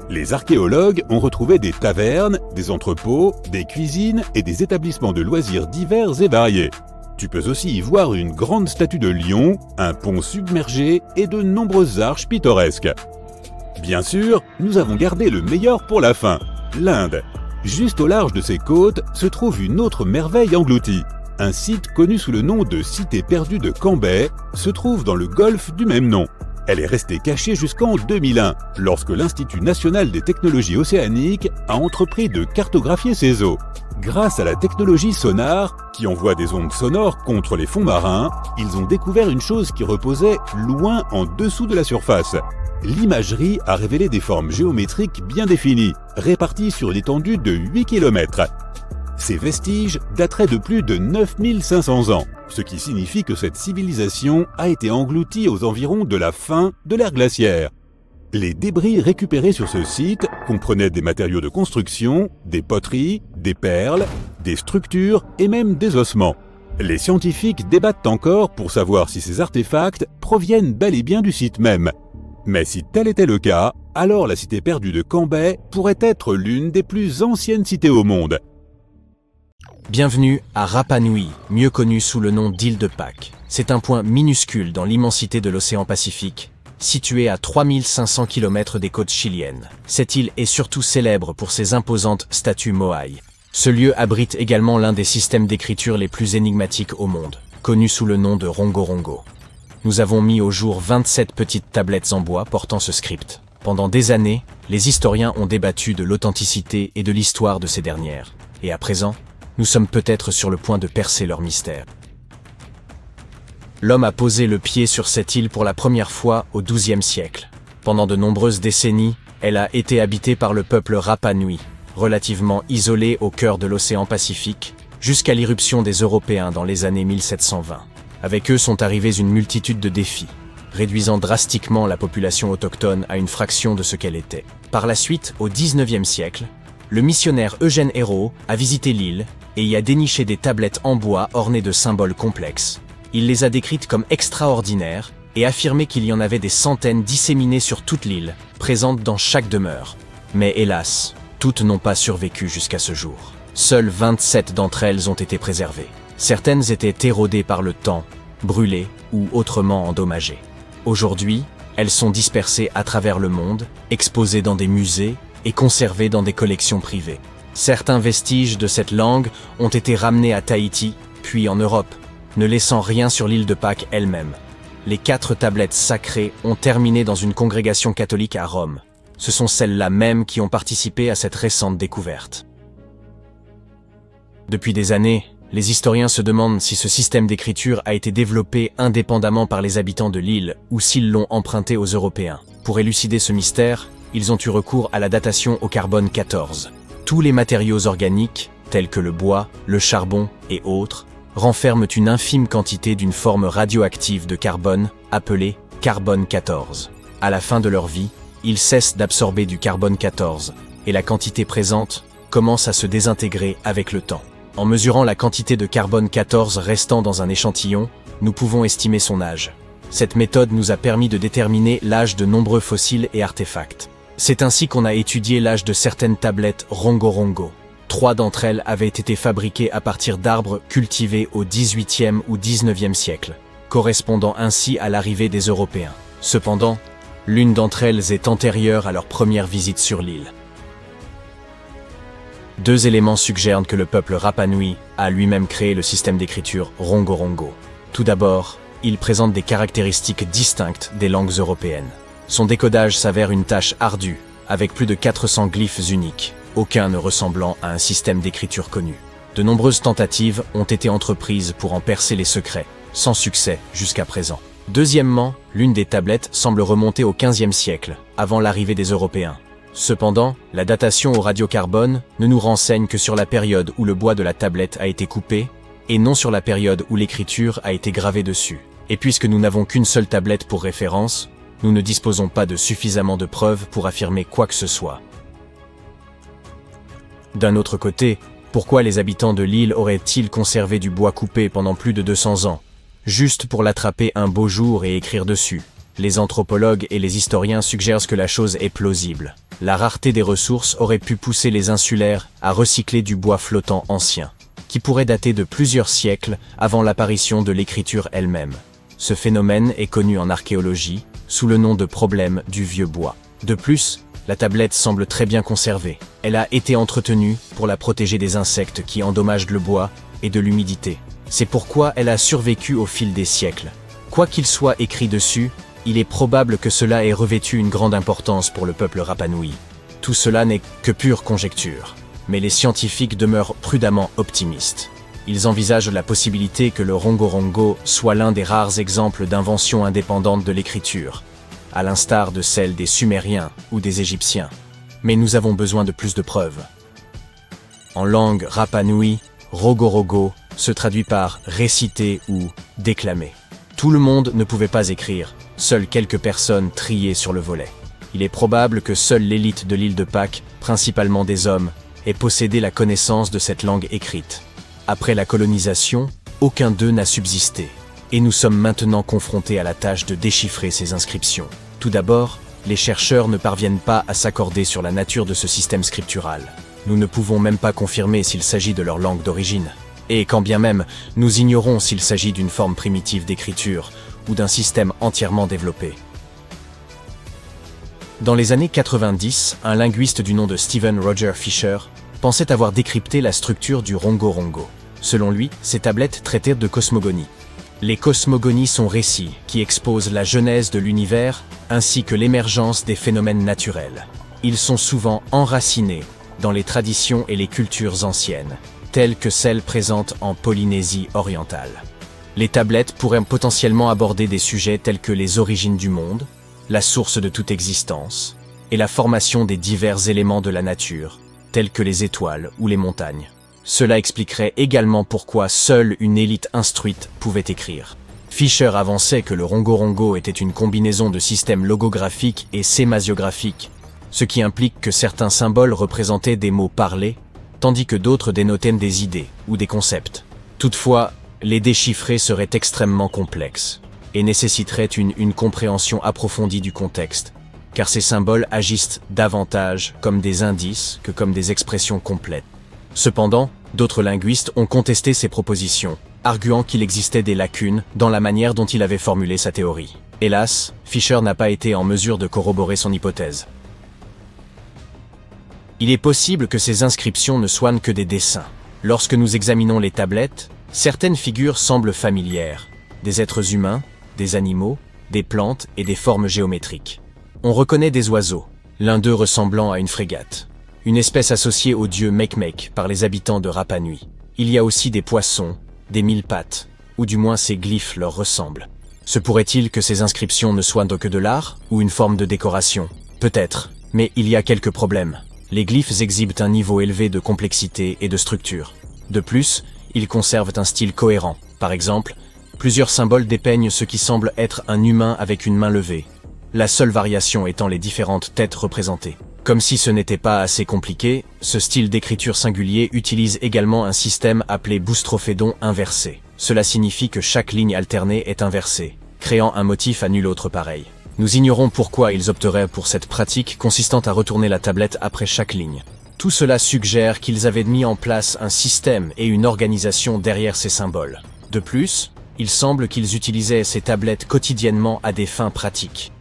Les archéologues ont retrouvé des tavernes, des entrepôts, des cuisines et des établissements de loisirs divers et variés. Tu peux aussi y voir une grande statue de lion, un pont submergé et de nombreuses arches pittoresques. Bien sûr, nous avons gardé le meilleur pour la fin, l'Inde. Juste au large de ses côtes se trouve une autre merveille engloutie. Un site connu sous le nom de Cité perdue de Cambay se trouve dans le golfe du même nom. Elle est restée cachée jusqu'en 2001, lorsque l'Institut national des technologies océaniques a entrepris de cartographier ses eaux. Grâce à la technologie sonar, qui envoie des ondes sonores contre les fonds marins, ils ont découvert une chose qui reposait loin en dessous de la surface. L'imagerie a révélé des formes géométriques bien définies, réparties sur l'étendue de 8 km. Ces vestiges dateraient de plus de 9500 ans, ce qui signifie que cette civilisation a été engloutie aux environs de la fin de l'ère glaciaire. Les débris récupérés sur ce site comprenaient des matériaux de construction, des poteries, des perles, des structures et même des ossements. Les scientifiques débattent encore pour savoir si ces artefacts proviennent bel et bien du site même. Mais si tel était le cas, alors la cité perdue de Cambay pourrait être l'une des plus anciennes cités au monde. Bienvenue à Rapa Nui, mieux connu sous le nom d'île de Pâques. C'est un point minuscule dans l'immensité de l'océan Pacifique, situé à 3500 km des côtes chiliennes. Cette île est surtout célèbre pour ses imposantes statues Moai. Ce lieu abrite également l'un des systèmes d'écriture les plus énigmatiques au monde, connu sous le nom de Rongorongo. Nous avons mis au jour 27 petites tablettes en bois portant ce script. Pendant des années, les historiens ont débattu de l'authenticité et de l'histoire de ces dernières. Et à présent, nous sommes peut-être sur le point de percer leur mystère. L'homme a posé le pied sur cette île pour la première fois au XIIe siècle. Pendant de nombreuses décennies, elle a été habitée par le peuple Rapa Nui, relativement isolé au cœur de l'océan Pacifique, jusqu'à l'irruption des Européens dans les années 1720. Avec eux sont arrivés une multitude de défis, réduisant drastiquement la population autochtone à une fraction de ce qu'elle était. Par la suite, au XIXe siècle, le missionnaire Eugène Hérault a visité l'île et y a déniché des tablettes en bois ornées de symboles complexes. Il les a décrites comme extraordinaires et affirmé qu'il y en avait des centaines disséminées sur toute l'île, présentes dans chaque demeure. Mais hélas, toutes n'ont pas survécu jusqu'à ce jour. Seules 27 d'entre elles ont été préservées. Certaines étaient érodées par le temps, brûlées ou autrement endommagées. Aujourd'hui, elles sont dispersées à travers le monde, exposées dans des musées et conservées dans des collections privées. Certains vestiges de cette langue ont été ramenés à Tahiti, puis en Europe, ne laissant rien sur l'île de Pâques elle-même. Les 4 tablettes sacrées ont terminé dans une congrégation catholique à Rome. Ce sont celles-là même qui ont participé à cette récente découverte. Depuis des années, les historiens se demandent si ce système d'écriture a été développé indépendamment par les habitants de l'île ou s'ils l'ont emprunté aux Européens. Pour élucider ce mystère, ils ont eu recours à la datation au carbone 14. Tous les matériaux organiques, tels que le bois, le charbon et autres, renferment une infime quantité d'une forme radioactive de carbone, appelée carbone 14. À la fin de leur vie, ils cessent d'absorber du carbone 14, et la quantité présente commence à se désintégrer avec le temps. En mesurant la quantité de carbone 14 restant dans un échantillon, nous pouvons estimer son âge. Cette méthode nous a permis de déterminer l'âge de nombreux fossiles et artefacts. C'est ainsi qu'on a étudié l'âge de certaines tablettes Rongorongo. 3 d'entre elles avaient été fabriquées à partir d'arbres cultivés au XVIIIe ou XIXe siècle, correspondant ainsi à l'arrivée des Européens. Cependant, l'une d'entre elles est antérieure à leur première visite sur l'île. 2 éléments suggèrent que le peuple Rapa Nui a lui-même créé le système d'écriture Rongorongo. Tout d'abord, il présente des caractéristiques distinctes des langues européennes. Son décodage s'avère une tâche ardue, avec plus de 400 glyphes uniques, aucun ne ressemblant à un système d'écriture connu. De nombreuses tentatives ont été entreprises pour en percer les secrets, sans succès jusqu'à présent. Deuxièmement, l'une des tablettes semble remonter au XVe siècle, avant l'arrivée des Européens. Cependant, la datation au radiocarbone ne nous renseigne que sur la période où le bois de la tablette a été coupé, et non sur la période où l'écriture a été gravée dessus. Et puisque nous n'avons qu'une seule tablette pour référence, nous ne disposons pas de suffisamment de preuves pour affirmer quoi que ce soit. D'un autre côté, pourquoi les habitants de l'île auraient-ils conservé du bois coupé pendant plus de 200 ans, juste pour l'attraper un beau jour et écrire dessus? Les anthropologues et les historiens suggèrent que la chose est plausible. La rareté des ressources aurait pu pousser les insulaires à recycler du bois flottant ancien, qui pourrait dater de plusieurs siècles avant l'apparition de l'écriture elle-même. Ce phénomène est connu en archéologie sous le nom de problème du vieux bois. De plus, la tablette semble très bien conservée. Elle a été entretenue pour la protéger des insectes qui endommagent le bois et de l'humidité. C'est pourquoi elle a survécu au fil des siècles. Quoi qu'il soit écrit dessus, il est probable que cela ait revêtu une grande importance pour le peuple Rapa Nui. Tout cela n'est que pure conjecture. Mais les scientifiques demeurent prudemment optimistes. Ils envisagent la possibilité que le rongorongo soit l'un des rares exemples d'invention indépendante de l'écriture, à l'instar de celle des Sumériens ou des Égyptiens. Mais nous avons besoin de plus de preuves. En langue Rapa Nui, rogorogo se traduit par réciter ou déclamer. Tout le monde ne pouvait pas écrire, seules quelques personnes triaient sur le volet. Il est probable que seule l'élite de l'île de Pâques, principalement des hommes, ait possédé la connaissance de cette langue écrite. Après la colonisation, aucun d'eux n'a subsisté, et nous sommes maintenant confrontés à la tâche de déchiffrer ces inscriptions. Tout d'abord, les chercheurs ne parviennent pas à s'accorder sur la nature de ce système scriptural. Nous ne pouvons même pas confirmer s'il s'agit de leur langue d'origine. Et quand bien même, nous ignorons s'il s'agit d'une forme primitive d'écriture ou d'un système entièrement développé. Dans les années 90, un linguiste du nom de Stephen Roger Fisher pensait avoir décrypté la structure du rongorongo. Selon lui, ces tablettes traitaient de cosmogonie. Les cosmogonies sont récits qui exposent la genèse de l'univers ainsi que l'émergence des phénomènes naturels. Ils sont souvent enracinés dans les traditions et les cultures anciennes, telles que celles présentes en Polynésie orientale. Les tablettes pourraient potentiellement aborder des sujets tels que les origines du monde, la source de toute existence, et la formation des divers éléments de la nature, tels que les étoiles ou les montagnes. Cela expliquerait également pourquoi seule une élite instruite pouvait écrire. Fisher avançait que le rongorongo était une combinaison de systèmes logographiques et sémasiographiques, ce qui implique que certains symboles représentaient des mots parlés, tandis que d'autres dénotaient des idées ou des concepts. Toutefois, les déchiffrer serait extrêmement complexe et nécessiterait une compréhension approfondie du contexte, car ces symboles agissent davantage comme des indices que comme des expressions complètes. Cependant, d'autres linguistes ont contesté ces propositions, arguant qu'il existait des lacunes dans la manière dont il avait formulé sa théorie. Hélas, Fisher n'a pas été en mesure de corroborer son hypothèse. Il est possible que ces inscriptions ne soient que des dessins. Lorsque nous examinons les tablettes, certaines figures semblent familières, des êtres humains, des animaux, des plantes et des formes géométriques. On reconnaît des oiseaux, l'un d'eux ressemblant à une frégate, une espèce associée au dieu Mekmek par les habitants de Rapa Nui. Il y a aussi des poissons, des mille-pattes, ou du moins ces glyphes leur ressemblent. Se pourrait-il que ces inscriptions ne soient que de l'art ou une forme de décoration? Peut-être, mais il y a quelques problèmes. Les glyphes exhibent un niveau élevé de complexité et de structure. De plus, ils conservent un style cohérent. Par exemple, plusieurs symboles dépeignent ce qui semble être un humain avec une main levée, la seule variation étant les différentes têtes représentées. Comme si ce n'était pas assez compliqué, ce style d'écriture singulier utilise également un système appelé boustrophédon inversé. Cela signifie que chaque ligne alternée est inversée, créant un motif à nul autre pareil. Nous ignorons pourquoi ils opteraient pour cette pratique consistant à retourner la tablette après chaque ligne. Tout cela suggère qu'ils avaient mis en place un système et une organisation derrière ces symboles. De plus, il semble qu'ils utilisaient ces tablettes quotidiennement à des fins pratiques.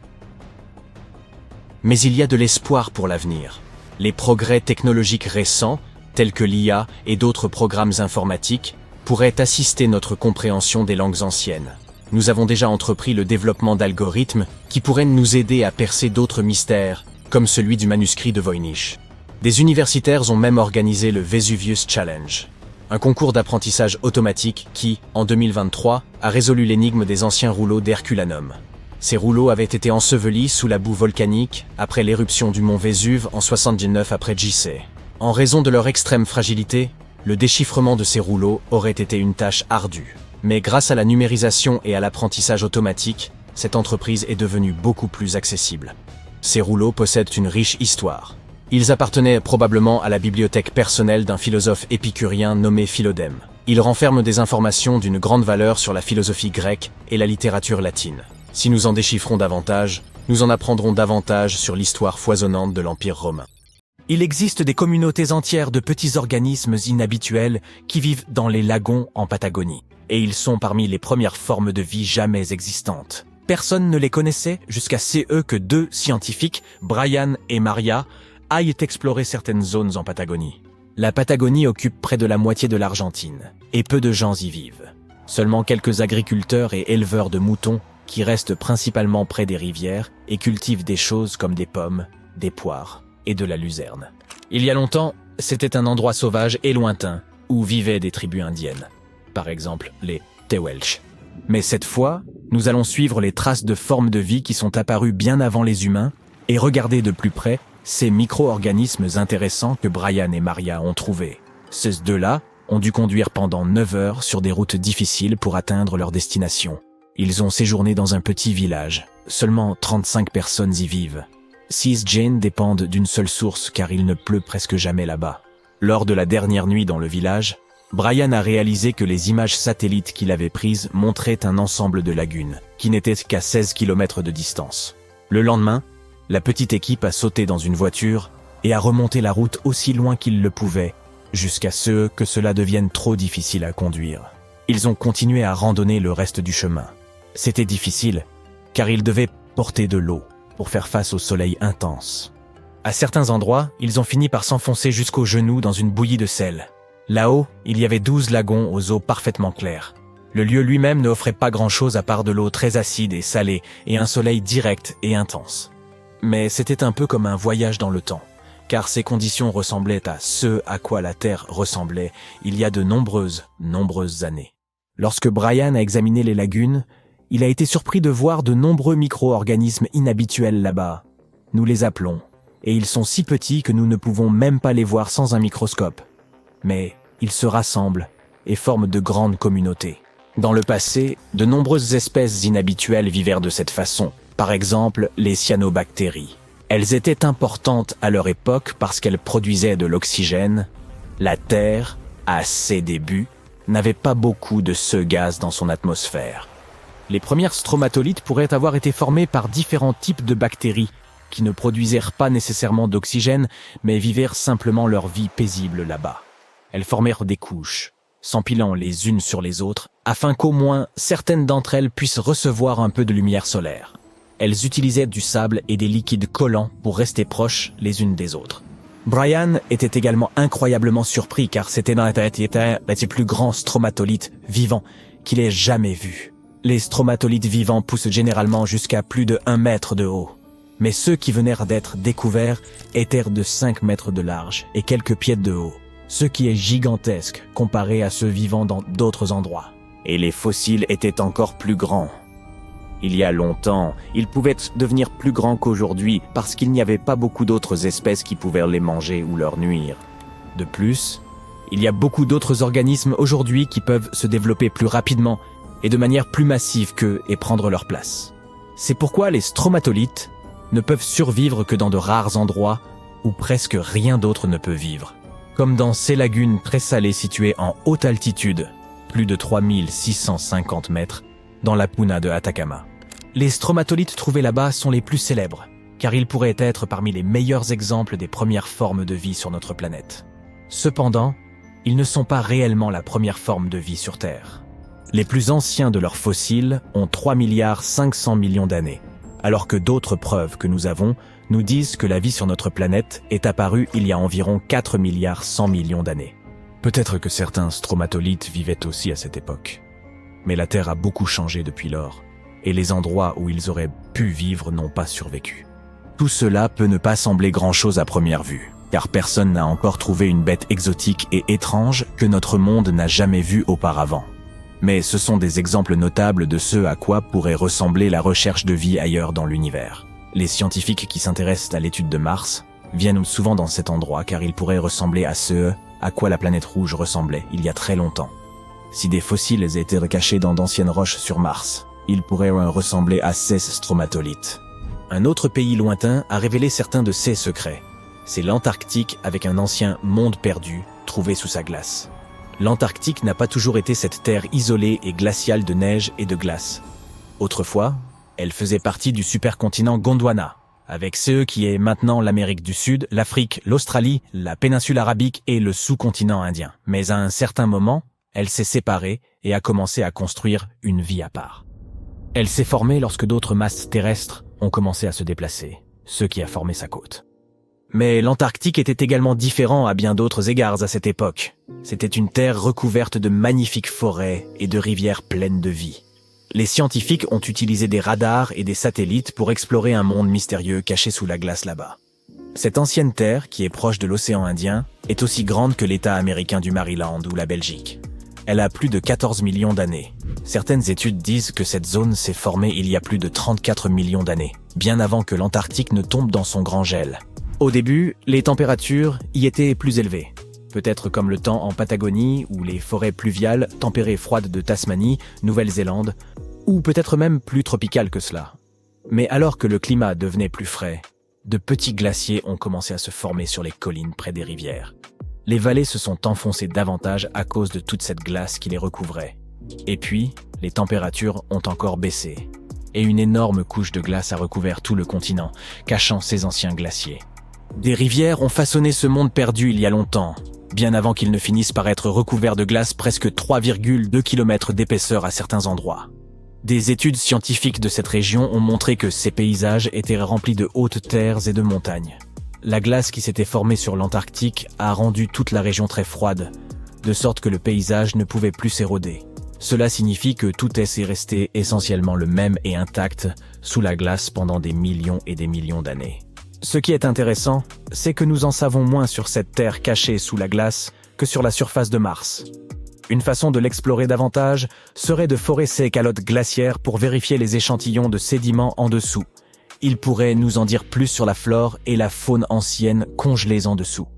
Mais il y a de l'espoir pour l'avenir. Les progrès technologiques récents, tels que l'IA et d'autres programmes informatiques, pourraient assister notre compréhension des langues anciennes. Nous avons déjà entrepris le développement d'algorithmes qui pourraient nous aider à percer d'autres mystères, comme celui du manuscrit de Voynich. Des universitaires ont même organisé le Vesuvius Challenge, un concours d'apprentissage automatique qui, en 2023, a résolu l'énigme des anciens rouleaux d'Herculanum. Ces rouleaux avaient été ensevelis sous la boue volcanique après l'éruption du mont Vésuve en 79 après JC. En raison de leur extrême fragilité, le déchiffrement de ces rouleaux aurait été une tâche ardue. Mais grâce à la numérisation et à l'apprentissage automatique, cette entreprise est devenue beaucoup plus accessible. Ces rouleaux possèdent une riche histoire. Ils appartenaient probablement à la bibliothèque personnelle d'un philosophe épicurien nommé Philodème. Ils renferment des informations d'une grande valeur sur la philosophie grecque et la littérature latine. Si nous en déchiffrons davantage, nous en apprendrons davantage sur l'histoire foisonnante de l'Empire romain. Il existe des communautés entières de petits organismes inhabituels qui vivent dans les lagons en Patagonie. Et ils sont parmi les premières formes de vie jamais existantes. Personne ne les connaissait jusqu'à ce que deux scientifiques, Brian et Maria, aillent explorer certaines zones en Patagonie. La Patagonie occupe près de la moitié de l'Argentine, et peu de gens y vivent. Seulement quelques agriculteurs et éleveurs de moutons qui restent principalement près des rivières et cultivent des choses comme des pommes, des poires et de la luzerne. Il y a longtemps, C'était un endroit sauvage et lointain où vivaient des tribus indiennes, par exemple les Tewelch. Mais cette fois, nous allons suivre les traces de formes de vie qui sont apparues bien avant les humains et regarder de plus près ces micro-organismes intéressants que Brian et Maria ont trouvés. Ces deux-là ont dû conduire pendant 9 heures sur des routes difficiles pour atteindre leur destination. Ils ont séjourné dans un petit village. Seulement 35 personnes y vivent. 6 Jane dépendent d'une seule source car il ne pleut presque jamais là-bas. Lors de la dernière nuit dans le village, Brian a réalisé que les images satellites qu'il avait prises montraient un ensemble de lagunes, qui n'étaient qu'à 16 km de distance. Le lendemain, la petite équipe a sauté dans une voiture et a remonté la route aussi loin qu'ils le pouvaient, jusqu'à ce que cela devienne trop difficile à conduire. Ils ont continué à randonner le reste du chemin. C'était difficile, car ils devaient porter de l'eau pour faire face au soleil intense. À certains endroits, ils ont fini par s'enfoncer jusqu'aux genoux dans une bouillie de sel. Là-haut, il y avait 12 lagons aux eaux parfaitement claires. Le lieu lui-même ne offrait pas grand-chose à part de l'eau très acide et salée et un soleil direct et intense. Mais c'était un peu comme un voyage dans le temps, car ces conditions ressemblaient à ce à quoi la Terre ressemblait il y a de nombreuses années. Lorsque Brian a examiné les lagunes, il a été surpris de voir de nombreux micro-organismes inhabituels là-bas. Nous les appelons, et ils sont si petits que nous ne pouvons même pas les voir sans un microscope. Mais ils se rassemblent et forment de grandes communautés. Dans le passé, de nombreuses espèces inhabituelles vivaient de cette façon, par exemple les cyanobactéries. Elles étaient importantes à leur époque parce qu'elles produisaient de l'oxygène. La Terre, à ses débuts, n'avait pas beaucoup de ce gaz dans son atmosphère. Les premières stromatolites pourraient avoir été formées par différents types de bactéries qui ne produisirent pas nécessairement d'oxygène, mais vivirent simplement leur vie paisible là-bas. Elles formèrent des couches, s'empilant les unes sur les autres, afin qu'au moins certaines d'entre elles puissent recevoir un peu de lumière solaire. Elles utilisaient du sable et des liquides collants pour rester proches les unes des autres. Brian était également incroyablement surpris car c'était l'un des plus grands stromatolites vivants qu'il ait jamais vus. Les stromatolites vivants poussent généralement jusqu'à plus de 1 mètre de haut. Mais ceux qui venaient d'être découverts étaient de 5 mètres de large et quelques pieds de haut, ce qui est gigantesque comparé à ceux vivant dans d'autres endroits. Et les fossiles étaient encore plus grands. Il y a longtemps, ils pouvaient devenir plus grands qu'aujourd'hui parce qu'il n'y avait pas beaucoup d'autres espèces qui pouvaient les manger ou leur nuire. De plus, il y a beaucoup d'autres organismes aujourd'hui qui peuvent se développer plus rapidement et de manière plus massive qu'eux et prendre leur place. C'est pourquoi les stromatolites ne peuvent survivre que dans de rares endroits où presque rien d'autre ne peut vivre. Comme dans ces lagunes très salées situées en haute altitude, plus de 3650 mètres, dans la puna de Atacama. Les stromatolites trouvés là-bas sont les plus célèbres, car ils pourraient être parmi les meilleurs exemples des premières formes de vie sur notre planète. Cependant, ils ne sont pas réellement la première forme de vie sur Terre. Les plus anciens de leurs fossiles ont 3,5 milliards d'années, alors que d'autres preuves que nous avons nous disent que la vie sur notre planète est apparue il y a environ 4,1 milliards d'années. Peut-être que certains stromatolites vivaient aussi à cette époque. Mais la Terre a beaucoup changé depuis lors, et les endroits où ils auraient pu vivre n'ont pas survécu. Tout cela peut ne pas sembler grand-chose à première vue, car personne n'a encore trouvé une bête exotique et étrange que notre monde n'a jamais vue auparavant. Mais ce sont des exemples notables de ce à quoi pourrait ressembler la recherche de vie ailleurs dans l'univers. Les scientifiques qui s'intéressent à l'étude de Mars viennent souvent dans cet endroit car il pourrait ressembler à ce à quoi la planète rouge ressemblait il y a très longtemps. Si des fossiles étaient cachés dans d'anciennes roches sur Mars, ils pourraient ressembler à ces stromatolites. Un autre pays lointain a révélé certains de ses secrets. C'est l'Antarctique avec un ancien monde perdu trouvé sous sa glace. L'Antarctique n'a pas toujours été cette terre isolée et glaciale de neige et de glace. Autrefois, elle faisait partie du supercontinent Gondwana, avec ce qui est maintenant l'Amérique du Sud, l'Afrique, l'Australie, la péninsule arabique et le sous-continent indien. Mais à un certain moment, elle s'est séparée et a commencé à construire une vie à part. Elle s'est formée lorsque d'autres masses terrestres ont commencé à se déplacer, ce qui a formé sa côte. Mais l'Antarctique était également différent à bien d'autres égards à cette époque. C'était une terre recouverte de magnifiques forêts et de rivières pleines de vie. Les scientifiques ont utilisé des radars et des satellites pour explorer un monde mystérieux caché sous la glace là-bas. Cette ancienne terre, qui est proche de l'océan Indien, est aussi grande que l'État américain du Maryland ou la Belgique. Elle a plus de 14 millions d'années. Certaines études disent que cette zone s'est formée il y a plus de 34 millions d'années, bien avant que l'Antarctique ne tombe dans son grand gel. Au début, les températures y étaient plus élevées. Peut-être comme le temps en Patagonie ou les forêts pluviales tempérées froides de Tasmanie, Nouvelle-Zélande, ou peut-être même plus tropicales que cela. Mais alors que le climat devenait plus frais, de petits glaciers ont commencé à se former sur les collines près des rivières. Les vallées se sont enfoncées davantage à cause de toute cette glace qui les recouvrait. Et puis, les températures ont encore baissé. Et une énorme couche de glace a recouvert tout le continent, cachant ces anciens glaciers. Des rivières ont façonné ce monde perdu il y a longtemps, bien avant qu'ils ne finissent par être recouverts de glace presque 3,2 km d'épaisseur à certains endroits. Des études scientifiques de cette région ont montré que ces paysages étaient remplis de hautes terres et de montagnes. La glace qui s'était formée sur l'Antarctique a rendu toute la région très froide, de sorte que le paysage ne pouvait plus s'éroder. Cela signifie que tout est resté essentiellement le même et intact sous la glace pendant des millions et des millions d'années. Ce qui est intéressant, c'est que nous en savons moins sur cette terre cachée sous la glace que sur la surface de Mars. Une façon de l'explorer davantage serait de forer ces calottes glaciaires pour vérifier les échantillons de sédiments en dessous. Il pourrait nous en dire plus sur la flore et la faune ancienne congelées en dessous.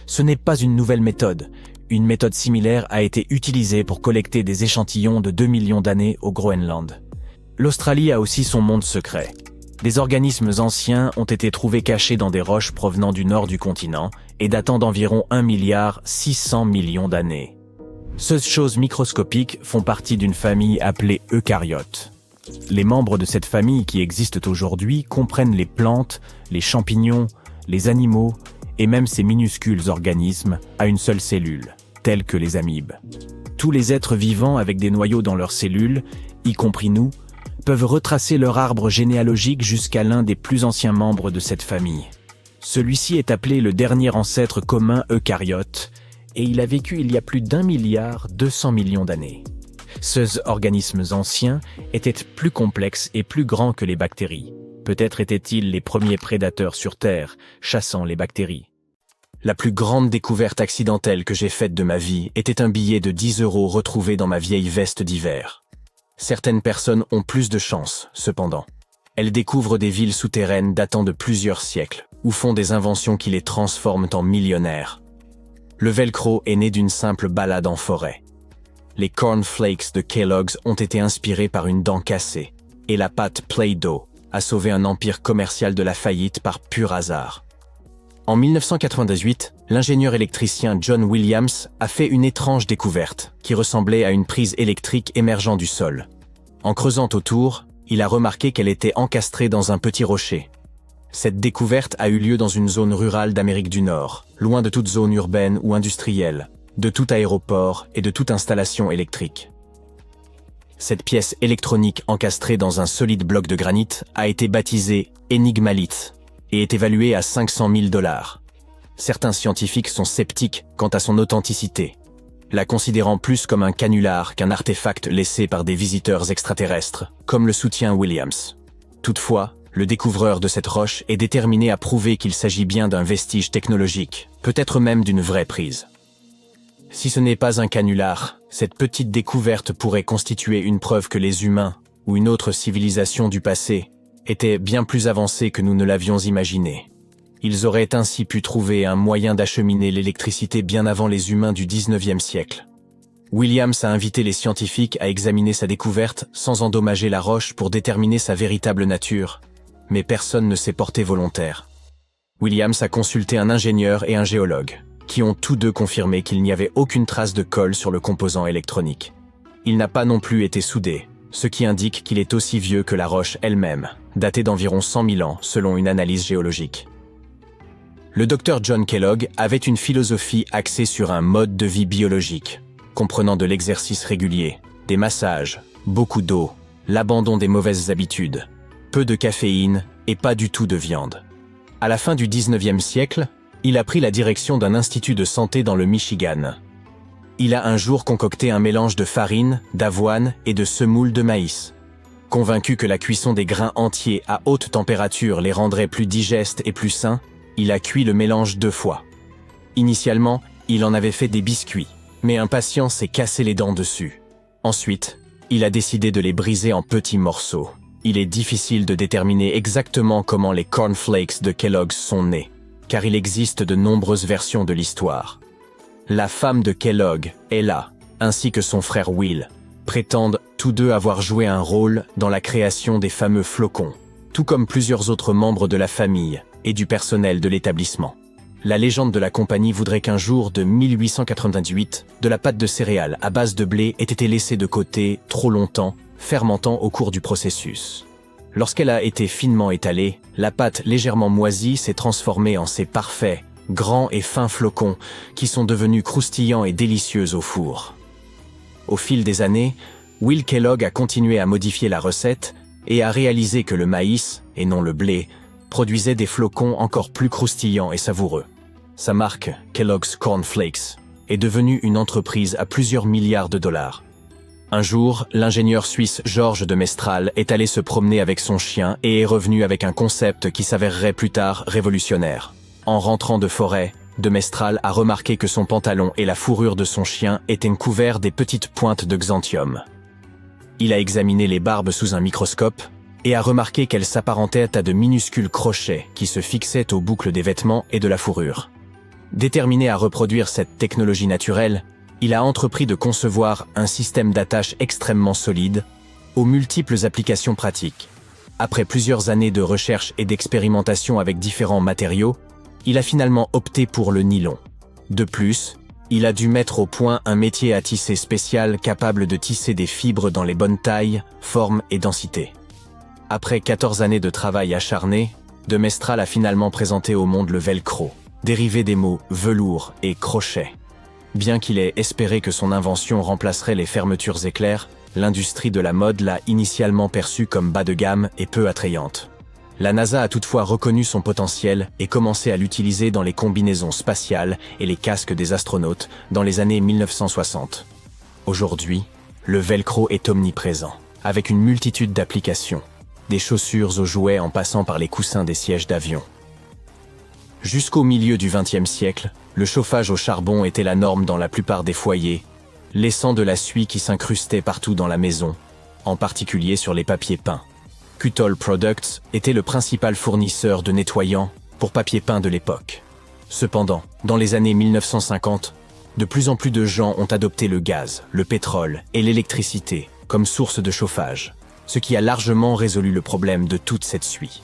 Ce n'est pas une nouvelle méthode. Une méthode similaire a été utilisée pour collecter des échantillons de 2 millions d'années au Groenland. L'Australie a aussi son monde secret. Des organismes anciens ont été trouvés cachés dans des roches provenant du nord du continent et datant d'environ 1,6 milliard d'années. Ces choses microscopiques font partie d'une famille appelée eucaryotes. Les membres de cette famille qui existent aujourd'hui comprennent les plantes, les champignons, les animaux et même ces minuscules organismes à une seule cellule, tels que les amibes. Tous les êtres vivants avec des noyaux dans leurs cellules, y compris nous, peuvent retracer leur arbre généalogique jusqu'à l'un des plus anciens membres de cette famille. Celui-ci est appelé le dernier ancêtre commun eucaryote et il a vécu il y a plus d'1,2 milliard d'années. Ces organismes anciens étaient plus complexes et plus grands que les bactéries. Peut-être étaient-ils les premiers prédateurs sur Terre, chassant les bactéries. La plus grande découverte accidentelle que j'ai faite de ma vie était un billet de 10 € retrouvé dans ma vieille veste d'hiver. Certaines personnes ont plus de chance, cependant. Elles découvrent des villes souterraines datant de plusieurs siècles, ou font des inventions qui les transforment en millionnaires. Le velcro est né d'une simple balade en forêt. Les cornflakes de Kellogg's ont été inspirés par une dent cassée, et la pâte Play-Doh a sauvé un empire commercial de la faillite par pur hasard. En 1998, l'ingénieur électricien John Williams a fait une étrange découverte qui ressemblait à une prise électrique émergeant du sol. En creusant autour, il a remarqué qu'elle était encastrée dans un petit rocher. Cette découverte a eu lieu dans une zone rurale d'Amérique du Nord, loin de toute zone urbaine ou industrielle, de tout aéroport et de toute installation électrique. Cette pièce électronique encastrée dans un solide bloc de granit a été baptisée énigmalite et est évaluée à 500 000 $. Certains scientifiques sont sceptiques quant à son authenticité, la considérant plus comme un canular qu'un artefact laissé par des visiteurs extraterrestres, comme le soutient Williams. Toutefois, le découvreur de cette roche est déterminé à prouver qu'il s'agit bien d'un vestige technologique, peut-être même d'une vraie prise. Si ce n'est pas un canular, cette petite découverte pourrait constituer une preuve que les humains, ou une autre civilisation du passé, étaient bien plus avancés que nous ne l'avions imaginé. Ils auraient ainsi pu trouver un moyen d'acheminer l'électricité bien avant les humains du 19e siècle. Williams a invité les scientifiques à examiner sa découverte sans endommager la roche pour déterminer sa véritable nature, mais personne ne s'est porté volontaire. Williams a consulté un ingénieur et un géologue, qui ont tous deux confirmé qu'il n'y avait aucune trace de colle sur le composant électronique. Il n'a pas non plus été soudé, ce qui indique qu'il est aussi vieux que la roche elle-même, datée d'environ 100 000 ans selon une analyse géologique. Le docteur John Kellogg avait une philosophie axée sur un mode de vie biologique, comprenant de l'exercice régulier, des massages, beaucoup d'eau, l'abandon des mauvaises habitudes, peu de caféine et pas du tout de viande. À la fin du 19e siècle, il a pris la direction d'un institut de santé dans le Michigan. Il a un jour concocté un mélange de farine, d'avoine et de semoule de maïs. Convaincu que la cuisson des grains entiers à haute température les rendrait plus digestes et plus sains, Il a cuit le mélange 2 fois. Initialement, il en avait fait des biscuits, mais un patient s'est cassé les dents dessus. Ensuite, il a décidé de les briser en petits morceaux. Il est difficile de déterminer exactement comment les cornflakes de Kellogg's sont nés, car il existe de nombreuses versions de l'histoire. La femme de Kellogg, Ella, ainsi que son frère Will, prétendent tous deux avoir joué un rôle dans la création des fameux flocons, tout comme plusieurs autres membres de la famille et du personnel de l'établissement. La légende de la compagnie voudrait qu'un jour de 1898, de la pâte de céréales à base de blé ait été laissée de côté trop longtemps, fermentant au cours du processus. Lorsqu'elle a été finement étalée, la pâte légèrement moisie s'est transformée en ces parfaits, grands et fins flocons qui sont devenus croustillants et délicieux au four. Au fil des années, Will Kellogg a continué à modifier la recette et a réalisé que le maïs, et non le blé, produisait des flocons encore plus croustillants et savoureux. Sa marque, Kellogg's Corn Flakes, est devenue une entreprise à plusieurs milliards de dollars. Un jour, l'ingénieur suisse Georges de Mestral est allé se promener avec son chien et est revenu avec un concept qui s'avérerait plus tard révolutionnaire. En rentrant de forêt, de Mestral a remarqué que son pantalon et la fourrure de son chien étaient couverts des petites pointes de xanthium. Il a examiné les barbes sous un microscope et a remarqué qu'elles s'apparentaient à de minuscules crochets qui se fixaient aux boucles des vêtements et de la fourrure. Déterminé à reproduire cette technologie naturelle, il a entrepris de concevoir un système d'attache extrêmement solide, aux multiples applications pratiques. Après plusieurs années de recherche et d'expérimentation avec différents matériaux, il a finalement opté pour le nylon. De plus, il a dû mettre au point un métier à tisser spécial capable de tisser des fibres dans les bonnes tailles, formes et densités. Après 14 années de travail acharné, de Mestral a finalement présenté au monde le velcro, dérivé des mots velours et crochet. Bien qu'il ait espéré que son invention remplacerait les fermetures éclairs, l'industrie de la mode l'a initialement perçue comme bas de gamme et peu attrayante. La NASA a toutefois reconnu son potentiel et commencé à l'utiliser dans les combinaisons spatiales et les casques des astronautes dans les années 1960. Aujourd'hui, le velcro est omniprésent, avec une multitude d'applications, des chaussures aux jouets en passant par les coussins des sièges d'avion. Jusqu'au milieu du XXe siècle, le chauffage au charbon était la norme dans la plupart des foyers, laissant de la suie qui s'incrustait partout dans la maison, en particulier sur les papiers peints. Kuttol Products était le principal fournisseur de nettoyants pour papier peint de l'époque. Cependant, dans les années 1950, de plus en plus de gens ont adopté le gaz, le pétrole et l'électricité comme source de chauffage, ce qui a largement résolu le problème de toute cette suie.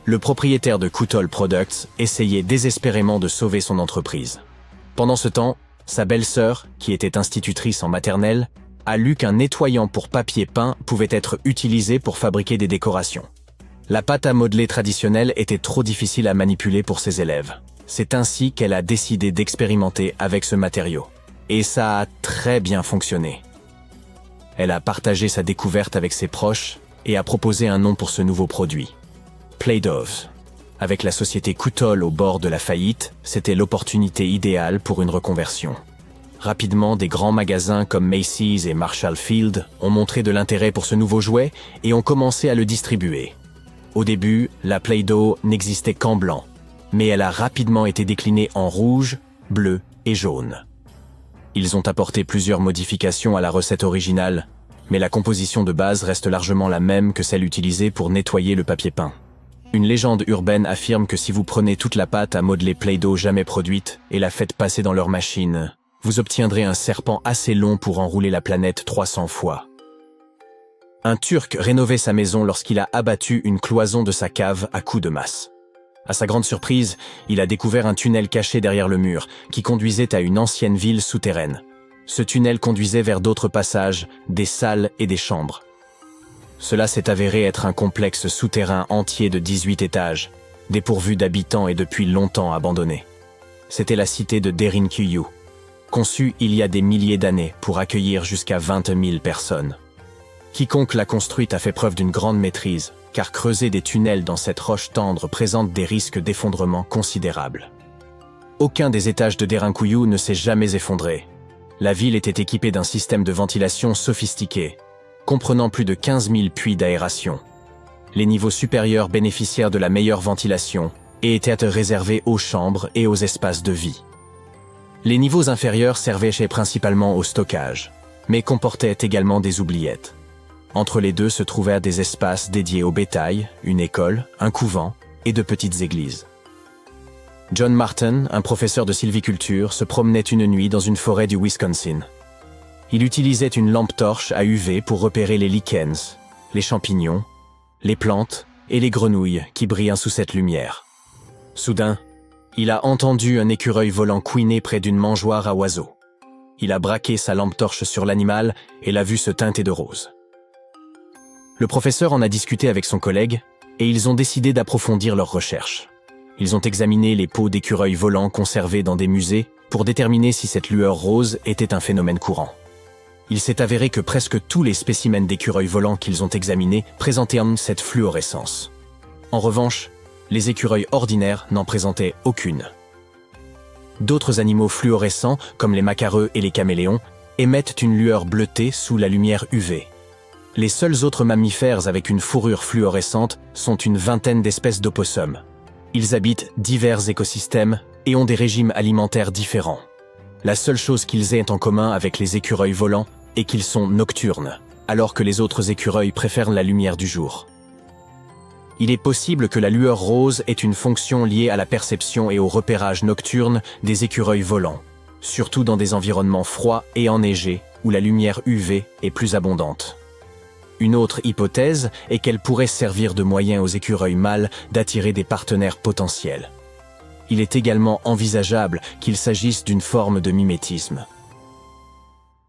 Le propriétaire de Kuttol Products essayait désespérément de sauver son entreprise. Pendant ce temps, sa belle-sœur, qui était institutrice en maternelle, a lu qu'un nettoyant pour papier peint pouvait être utilisé pour fabriquer des décorations. La pâte à modeler traditionnelle était trop difficile à manipuler pour ses élèves. C'est ainsi qu'elle a décidé d'expérimenter avec ce matériau. Et ça a très bien fonctionné. Elle a partagé sa découverte avec ses proches et a proposé un nom pour ce nouveau produit. Play-Doh. Avec la société Kuttol au bord de la faillite, c'était l'opportunité idéale pour une reconversion. Rapidement, des grands magasins comme Macy's et Marshall Field ont montré de l'intérêt pour ce nouveau jouet et ont commencé à le distribuer. Au début, la Play-Doh n'existait qu'en blanc, mais elle a rapidement été déclinée en rouge, bleu et jaune. Ils ont apporté plusieurs modifications à la recette originale, mais la composition de base reste largement la même que celle utilisée pour nettoyer le papier peint. Une légende urbaine affirme que si vous prenez toute la pâte à modeler Play-Doh jamais produite et la faites passer dans leur machine, vous obtiendrez un serpent assez long pour enrouler la planète 300 fois. Un Turc rénovait sa maison lorsqu'il a abattu une cloison de sa cave à coups de masse. À sa grande surprise, il a découvert un tunnel caché derrière le mur qui conduisait à une ancienne ville souterraine. Ce tunnel conduisait vers d'autres passages, des salles et des chambres. Cela s'est avéré être un complexe souterrain entier de 18 étages, dépourvu d'habitants et depuis longtemps abandonné. C'était la cité de Derinkuyu, conçue il y a des milliers d'années pour accueillir jusqu'à 20 000 personnes. Quiconque l'a construite a fait preuve d'une grande maîtrise, car creuser des tunnels dans cette roche tendre présente des risques d'effondrement considérables. Aucun des étages de Derinkuyu ne s'est jamais effondré. La ville était équipée d'un système de ventilation sophistiqué, comprenant plus de 15 000 puits d'aération. Les niveaux supérieurs bénéficièrent de la meilleure ventilation, et étaient réservés aux chambres et aux espaces de vie. Les niveaux inférieurs servaient principalement au stockage, mais comportaient également des oubliettes. Entre les deux se trouvèrent des espaces dédiés au bétail, une école, un couvent et de petites églises. John Martin, un professeur de sylviculture, se promenait une nuit dans une forêt du Wisconsin. Il utilisait une lampe torche à UV pour repérer les lichens, les champignons, les plantes et les grenouilles qui brillent sous cette lumière. Soudain, il a entendu un écureuil volant couiner près d'une mangeoire à oiseaux. Il a braqué sa lampe torche sur l'animal et l'a vu se teinter de rose. Le professeur en a discuté avec son collègue et ils ont décidé d'approfondir leurs recherches. Ils ont examiné les peaux d'écureuils volants conservés dans des musées pour déterminer si cette lueur rose était un phénomène courant. Il s'est avéré que presque tous les spécimens d'écureuils volants qu'ils ont examinés présentaient cette fluorescence. En revanche, les écureuils ordinaires n'en présentaient aucune. D'autres animaux fluorescents, comme les macareux et les caméléons, émettent une lueur bleutée sous la lumière UV. Les seuls autres mammifères avec une fourrure fluorescente sont une vingtaine d'espèces d'opossums. Ils habitent divers écosystèmes et ont des régimes alimentaires différents. La seule chose qu'ils aient en commun avec les écureuils volants est qu'ils sont nocturnes, alors que les autres écureuils préfèrent la lumière du jour. Il est possible que la lueur rose ait une fonction liée à la perception et au repérage nocturne des écureuils volants, surtout dans des environnements froids et enneigés où la lumière UV est plus abondante. Une autre hypothèse est qu'elle pourrait servir de moyen aux écureuils mâles d'attirer des partenaires potentiels. Il est également envisageable qu'il s'agisse d'une forme de mimétisme.